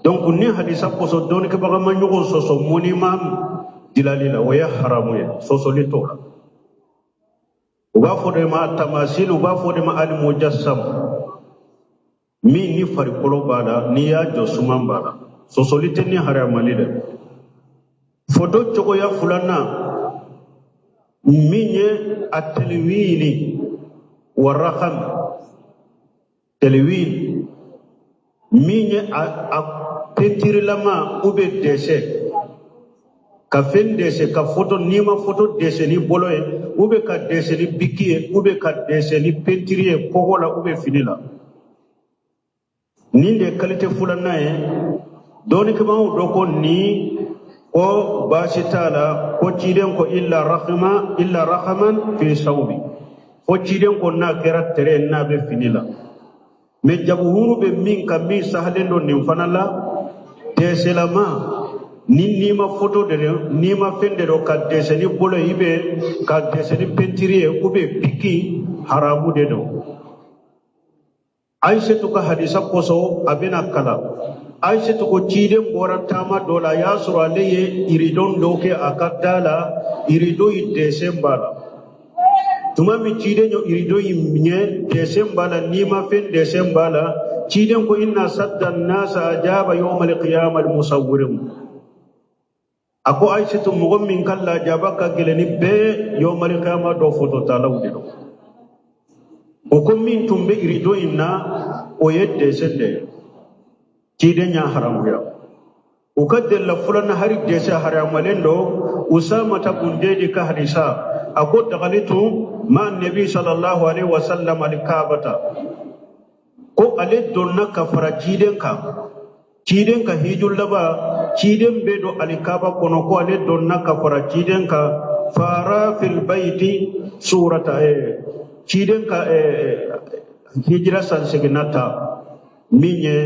donc ni hadisa koso don ke baga manyogo soso monima dilalila o ya haramu ye sosoli tola uba fode ma tamasil uba fode ma al mujassam min ni farikolo bala ni ya jo suman bala sosoli tenni haramali de foto chogo ya fulana minye at-talwini warraham talwin minye a pentiri lama ube dese ka fen dese ka foto nima foto dese ni boloye ube ka dese ni bikiye ube ka dese ni pentiriye kohola ube finila ninde kalite fulana ye doni kama doko ni ko basitala ko ciden ko illa rahaman fi sawbi ko ciden ko na kera tere na be finila me jabuhuru be min ka mi sahalendo nin fanala deselama ni ma photo de ni ma fende do ka deseni bolo ibe ka deseni pentiriye ube piki haramu de do Aisha ka hadisa koso abena kala Aisha ko ciden bora tama dola ya suraleye iridon doke akadala irido i desembala tuma mi ciden yo irido i mnye desembala nima fen desembala ciden ko inna saddan nasa ajaba yawm al-qiyamah al-musawwirin ako Aisha to mo min kala jabaka geleni be yawm al-qiyamah do foto talawde do o ko min tumbe irido inna o yedde sende ciden ya haramu ya ukaddalla fulana hari desa haramalendo usama tabundedi ka hadisa akot dagalitu ma nabi sallallahu alaihi wasallam al-kaabata ko ale donna kafara ciden ka hijul laba ciden be do al-kaaba kono ko ale donna kafara ciden ka fara fil baiti surata ciden ka hijra sanseginata minye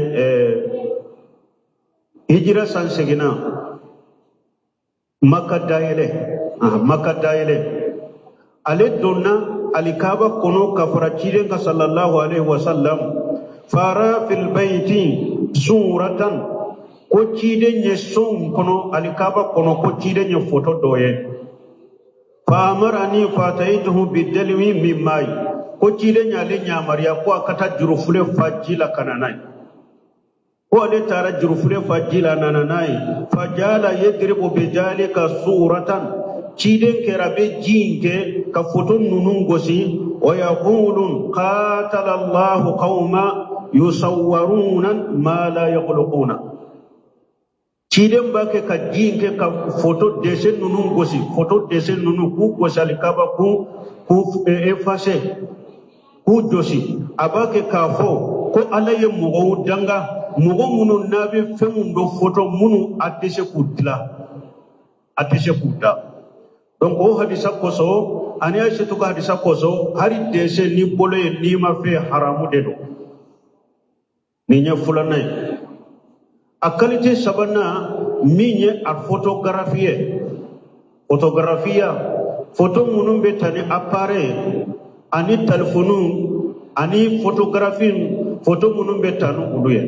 hijra sansegina makka dayele ale donna alikaba kono kafara ciden ka sallallahu alaihi wasallam fara fil baiti suratan ko ciden ye son kono alikaba kono ko ciden ye foto doye fa amarani fataituhu bidalwi mimai ko ciden ya le nyamariya ko akata jurufule fajila kananai ko ale tara jurufule fajila nananai fajala yadribu bijalika suratan ciden kerabe jinge ka foto nunun gosi wa yaqulun qatala Allahu qauma yusawwaruna ma la yakhluquna ciden bake ka jinge ka foto desen nunun gosi foto desen nunun ku gosali kaba ku efase ku josi abake kafo ko alaye mugo danga mugo munu nabe femundo foto munu atese kudla donc o hadisa koso ani Aisha to hadisa koso hari dese ni bolo ni ma fe haramu dedo ni nya fulana akalite sabana minye a photografia foto munu betani appareil ani telefonu ani photographie foto munu betanu uluye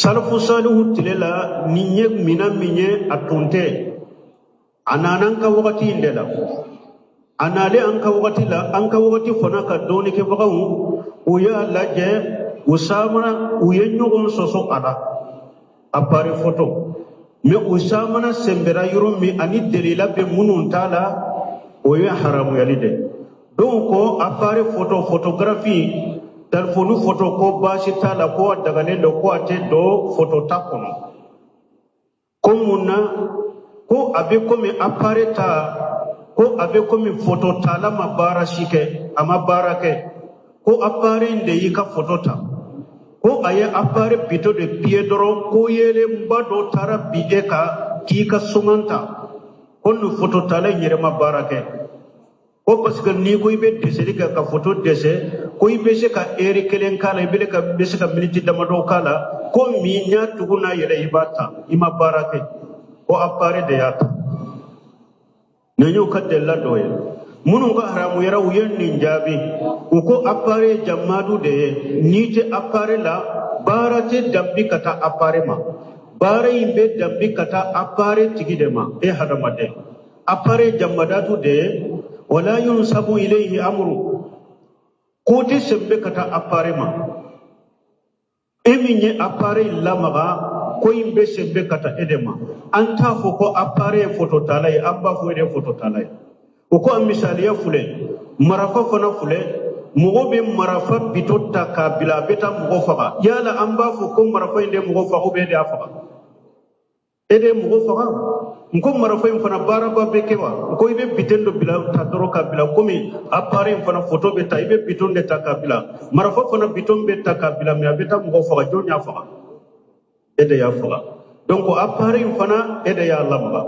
salafu salihu tilela ninye mina minye atunte anananka wakati indela anale anka wakati fona ka doni ke bagawu uya laje usamana uyenyogon soso ala appareil photo me usamana sembera yuro mi ani delila be munun tala oya haramu yalide donc appareil photographie telefonu photo ko basi tala ko daga ne do ko ate do photo takono komuna ko abe komi appareil ta ko abe komi photo tala mabara shike amabara ke ko appareil nde yika photo ta ko aye appareil bito de piedro ko yele mbado tara bideka kika sumanta konno photo tala nyere mabara ke ko parce que ni ko ibe deseli ka photo dese ko ibe se ka eri kelen kala ibe ka bese ka miniti damado kala ko mi nya tuguna yele ibata ima barake ko apare de yata nanyo kadella doye munu ga haramu yara uyen ninjabi uko apare jamadu de nite apare la barate dambi kata apare ma bare imbe dambi kata apare tigidema hadamade apare jamadatu de wala yunsabu ilayhi amru koti sembe kata apare ma eminye apare lamaga ko imbe sembe kata edema anta foko apare photo talay amba fo ede photo talay ko misaliya fule marafa fana fule mugo be marafa bitotta ka bila beta mugo faga yala amba fo ko marafa inde mugo fago be da faga ede mugo faga nko marafa fana baraba be kewa ko ibe bitendo bila tadoro ka bila komi apare fana photo be ta ibe bitonde ta ka bila marafa fana biton be ta ka bila me beta mugo faga jonya faga ede ya faga donc apare fana ede ya lamba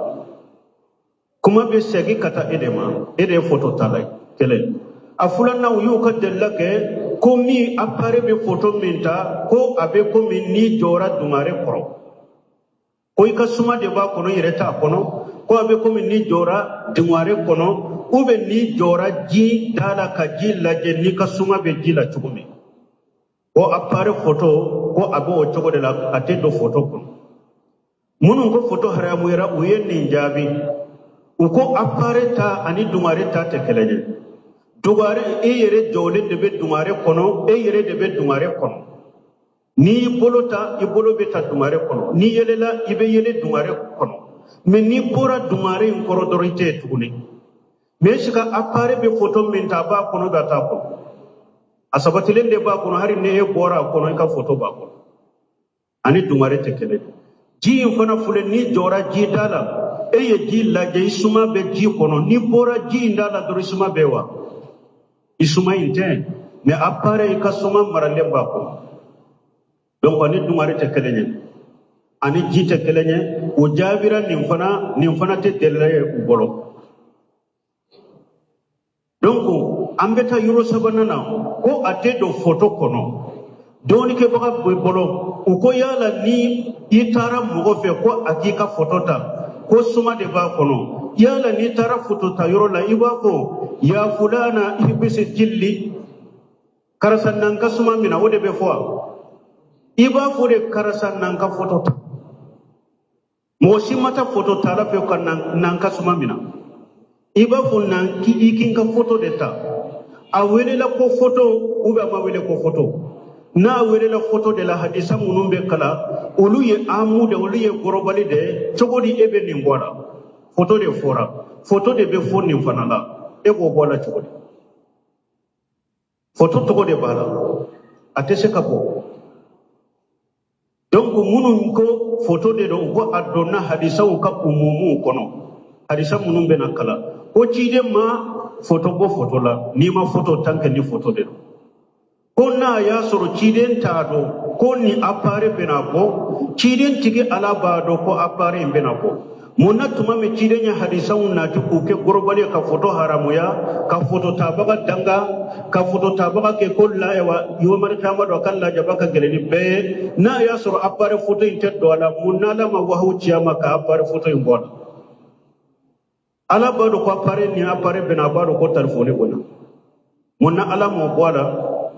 kuma be segi kata edema ede photo talay kele afulana uyu ka delake ko mi apare be photo minta ko abe ko min ni jora dumare koro ko ika suma de ba kono ireta kono ko abe ko min ni jora dumare kono ube ni jora ji dala ka ji laje ni ka suma be ji la chukumi ko apare photo ko abe o chogo de la ate do photo kono munun ko photo haramu yara uyen ni jabi uko apare ta ani dumare ta te keleje dugare yere jole de be dumare kono yere de be dumare kono ni bolota ibolo be ta dumare kono ni yelela ibe yele dumare kono mais ni bora dumare nkoro dorite tuguni mais shika apare be photo min ta ba kono da ta kono asabatile de ba kono hari ne bora kono ka photo ba kono ani dumare te keleje ji fana fule ni jora ji dala eye ji laje isuma be ji kono ni bora ji ndala dori suma bewa isuma inte me apare ikasuma marale bako donc ani dumare te kelenye ani ji te kelenye o jabira nimfana te delaye bolo donc ambeta euro sabanana ko ate do photo kono doni ke baka bolo uko yala ni itara mugo fe ko akika photo ta ko suma de ba kono yala ni tara photo ta yoro la iba ko ya fulana ibisi jilli karasan nan ka suma mina wode be fo iba fo de karasan nan ka photo ta mo simata photo ta la fe ko nan ka suma mina iba fo nan ki ikin ka photo de ta awele la ko photo uba ma wele ko photo na wele la photo de la hadisa munumbe kala olu ye amu de olu ye gorobali de chogodi ebe ni ngwala photo de fora photo de be fo ni fanala ebo bola chogodi photo to de bala atese kapo donc munun ko photo de do go adonna hadisa ka umumu kono hadisa munumbe na kala ko chide ma photo go photo la ni ma photo tanke ni photo de konna ya soro ciden tado konni apare benabo ciden tigi alaba do ko apare benabo monna tuma me ciden ya hadisa unna to ko ke gorbale ka photo haramu ya ka photo tabaga danga ka photo tabaga ke kolla e wa yomar kama do kala jabaka geleni be na ya soro apare photo inteddo ala munna la ma wahuciya maka apare photo imbona alaba do ko apare ni apare benabo do ko telefone bona monna ala mo bola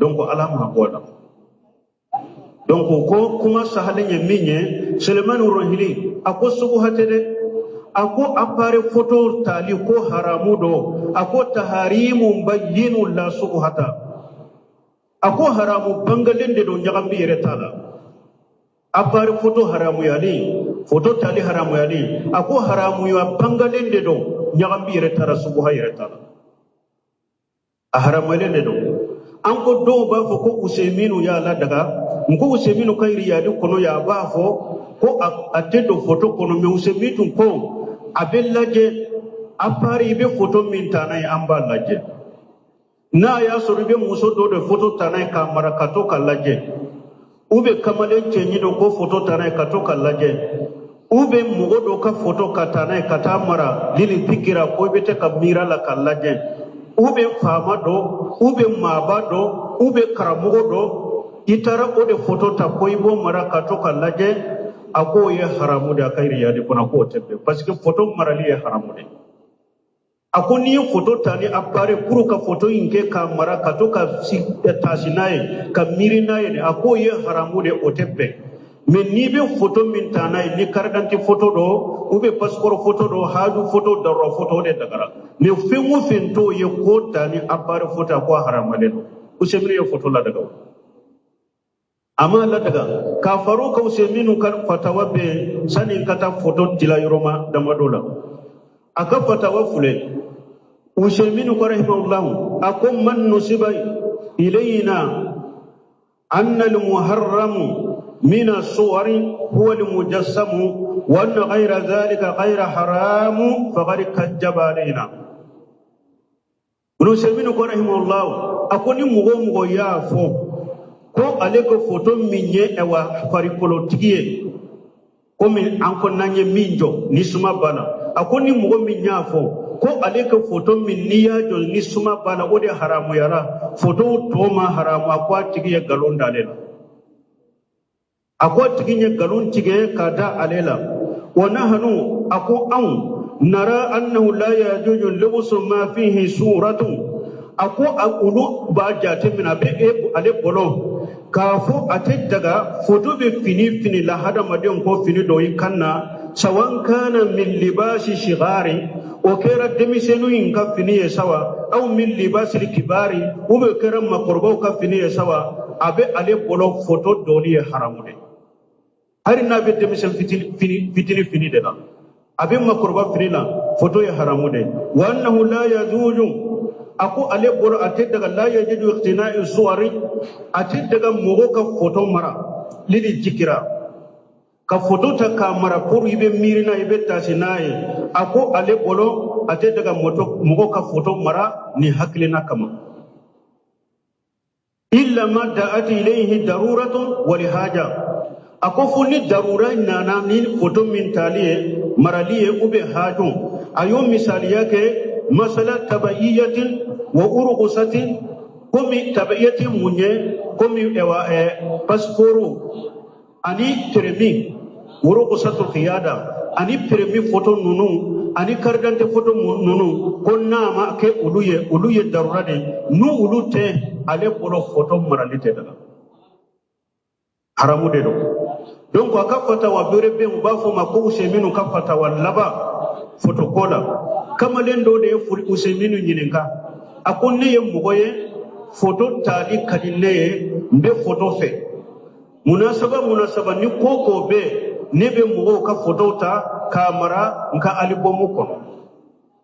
donc alama bola donc ko kuma sahalen yeminye Suleiman rohili ako subu hatede ako apare photo tali ko haramu do ako taharimu bayyinu la subu hata ako haramu bangalende do nyagambi yere tala apare photo haramu yali photo tali haramu yali ako haramu ya bangalende do nyagambi yere tala subu hayre tala haramu yele do anko do ba fo ko Useminu ya la daga nko Useminu kayri ya di kono ya ba fo ko atedo photo kono me Usemitu ko abellaje apari be photo min tanay amba laje na ya soribe muso do de photo tanay kamara kato kalaje ube kamale chenyi do ko photo tanay kato kalaje ube mugo do ka photo katanay katamara lili pikira ko bete kamira la kalaje ube fama do ube maba do ube karamugo do itara ode photo ta koibo mara kato kalaje ako ye haramu da kairi ya di kuna ko tebe parce que photo marali ye haramu de ako ni photo tani apare puru ka photo inke ka mara kato ka si tasinaye ka mirinaye ne ako ye haramu de otebe min ni be photo min tana ni kardanti photo do ube passeport photo do haju photo darro photo de dagara me fengu fento ye ko tani apare photo ko haramale useminu ye photo la daga ama la daga ka faru ka useminu kan fatawa be sani kata photo dila yoroma damadola aka fatawa fule useminu ko rahimahullah akum man nusiba ilayna anna al muharram من الصور هو المجسم وأن غير ذلك غير حرام فقد كذب علينا ونسمين رحمه الله أكون مغو يافو كو عليك فوتو مني أوا فريقلو تيجي كومي أنكو ناني مينجو نسمع بانا أكون مغو من يافو ko aleka photo min niya jo nisuma bana ode haramu yara photo toma haramu akwa tigi galonda lela ako tiginye galon tige kada alela wa nahnu ako an nara annahu la yajuju lubusu ma fihi suratu ako aqulu ba jate min abe ale bolo kafo ate daga photo be fini la hada madin ko fini do yikanna sawan kana min libasi shigari o kera demisenu inka fini sawa aw min libasi kibari ube kera makorbo ka fini sawa abe ale bolo photo doli haramude hari na be demisen fitini de la abe makurba fini la photo ya haramu de wa annahu la yajuju aku ale boro ate daga la yajuju iqtina'i suwari ate daga mogo ka photo mara lidi jikira ka photo ta kamera pour ibe mirina ibe tasinaye aku ale bolo ate daga mogo ka photo mara ni haklina kama illa ma da'at ilayhi daruratun wa lihaja ako funi darura nana ni photo min taliye maraliye ube hajun ayo misali yake masala tabaiyatin wa urqusatin komi tabaiyati munye komi ewa passportu ani teremi urqusatu qiyada ani permi photo nunu ani kardante photo nunu konna ma ke uluye darura de nu ulute ale polo photo maralite daga haramu de do donc aka fatawa berebe mbafo mako useminu ka fatawa laba fotokola kama lendo de furi useminu nyininka akonne ye mugoye photo tali kadine mbe photo fe munasaba ni koko be nebe mugo ka photo ta kamera nka alibomu ko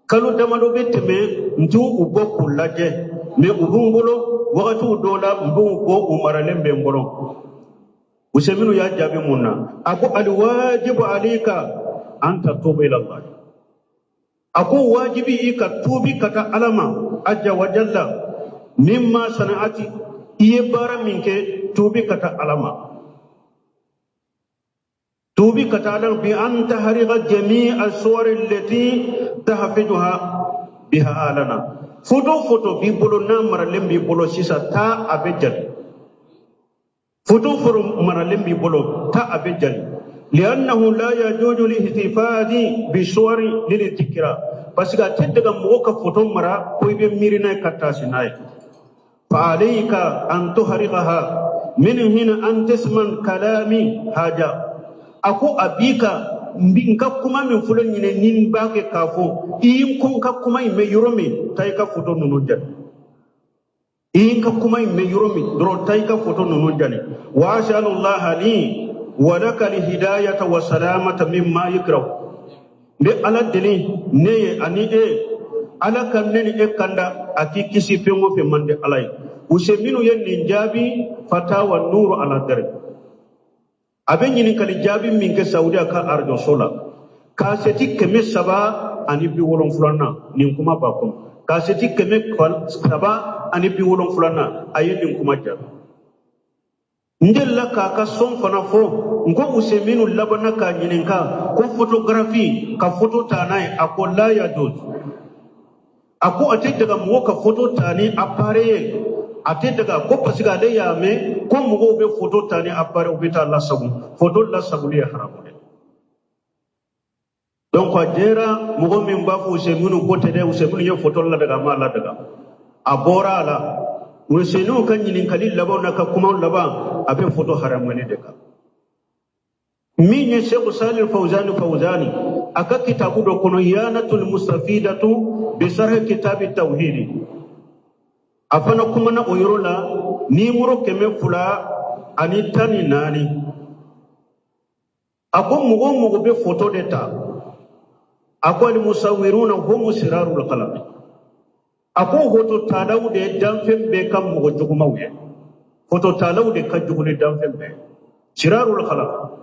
kalu damado be teme ntu ugo kulaje me ubungulo wakati dola mbungo umaralembe ngoro useminu ya jabi munna ako alwajibu alayka an tatuba ila Allah ako wajibi ka tubi kata alama ajja wa jalla mimma sana'ati iye bara minke tubi kata alama tubi kata alama bi an tahriqa jami'a as-suwar allati tahfiduha biha alana foto bi bolo na maralem bi bolo sisa ta abejal foto for maralem bi bolo ta abejal li'annahu la yajuju lihtifadi bi suwari liltikra basga teddaga mo ka foto mara ko be mirina katta sinai fa alayka an tuhriqaha min hina an tasman kalami haja ako abika mbinka kuma min fulan nyine nin bake kafo iyim kun ka kuma me yuromi tay ka foto nunu jani iyim ka kuma me yuromi dro tay ka foto nunu jani wa shallallahu li wa laka li hidayata wa salamata mimma yakrahu be ala deli neye ani ala kan neni kanda aki kisi fengo fe mande alay useminu yen ninjabi fatawa nuru ala dare aben yini kali jabi min ke saudiya ka arjo sola kaseti keme saba ani bi wolon fulana nin kuma ba ko kaseti keme saba ani bi wolon fulana ayi nin kuma ja ndella ka son fana fo ngo useminu labana ka nyininka ko photography ka photo tanai ako la ya dot ako ate daga mo ka photo tani appareil ate daga ko pasiga de yame ko mugo be photo tani apare ubita Allah sabu photo la sabu ya haramu de donc ajera mugo min ba fu se munu ko tede u se munu ye photo la daga ma la daga abora la u se no kan yin kalil laba na ka kuma laba abe photo haramu ne daga min ye Sheikh Salih Fawzani aka kitabu do kono yanatul mustafidatu bi sarh kitab at-tauhid afana kuma na oyrola ni muro keme fula ani tani nani ako mugo be photo deta ako al musawwiruna hum sirarul qalam ako hoto talaw de damfem be kam mugo jugumawe photo talaw de kajugule damfem be sirarul qalam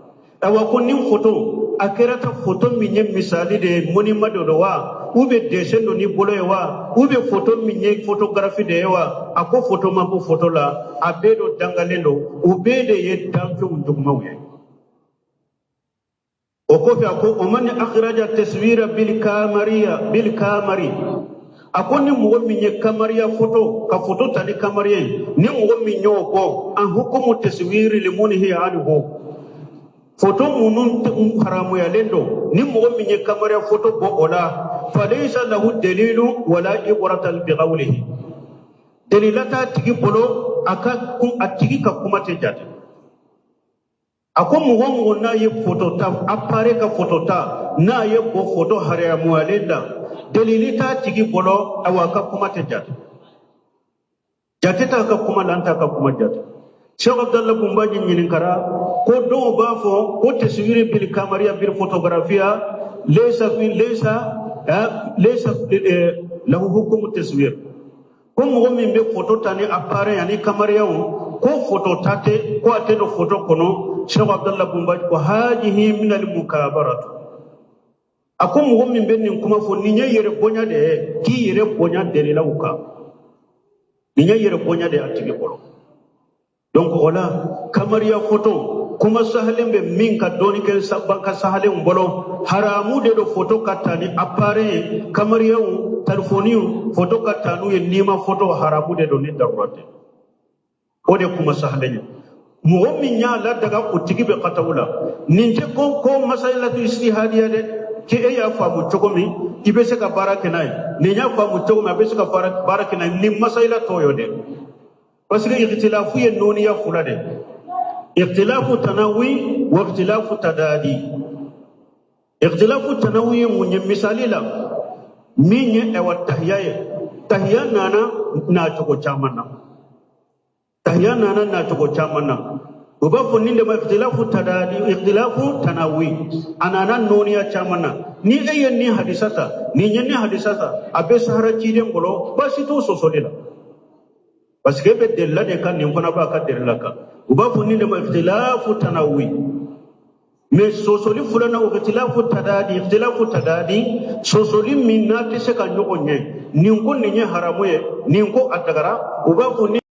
awa ko nin photo akerata photo minye misali de moni madodo wa ube dessin do ni bolo wa ube photo minye photography de wa ako photo mabo photo la abedo dangalendo ube de ye damfem jugumawe okofi ako omani akhraja taswira bil kamari akoni mugo minye kamariya photo ka photo tani kamariya ni mugo minyo ko an hukumu taswiri limunihi anhu photo munun haramu ya lendo ni mugo minye kamariya photo bo ola falaysa lahu dalilu wala ibratal bi qawlihi dalilata tigi bolo aka kun atigi ka kuma tejata ako mugo na ye photo ta appare ka photo ta na ye bo photo haramu ya lenda dalilita tigi bolo awaka kuma tejata jateta ka kuma lanta ka kuma jata Sheikh Abdullah Bumbaji nyininkara ko do ba fo ko taswiri bil kamariya bil photografia laysa lahu hukum taswir ko mo min be photo tani appare yani kamariya ko photo tate ko atendo photo kono Sheikh Abdullah Bumbaji ko hajihi min al mukabarat ako mo min be nin kuma fo ni yere bonya de ki yere bonya de lawuka ni yere bonya de atigi bolo donc wala kamariya photo kuma sahalen be min ka doni ken sabban ka sahalen bolo haramu de do photo katani appare kamariya telefoniu photo katanu ye nima photo haramu de do ni darurate ode kuma sahalen mo min nya la daga utigi be katawula ninje ko masalatu istihadiya de ke ya famu chogomi ibese ka barake nay ni nya famu chogomi abese ka barake nay ni masaila toyo de parce que ikhtilafu ye noniya fulade ikhtilafu tanawi wa ikhtilafu tadadi ikhtilafu tanawi munye misali la minye e wa tahiyya nana na to chamana uba funinde ma ikhtilafu tadadi ikhtilafu tanawi anana noniya chamana ni ayen ni hadisata ni nyen ni hadisata abe sahara chiden golo basi to sosolila parce que be della de kan ni fana ba ka della ka uba funni de ikhtilafu tanawi mais sosoli fulana o ikhtilafu tadadi sosoli minna ke se kan nyoko nye ni ko ni haramu ye ni ko atagara uba funni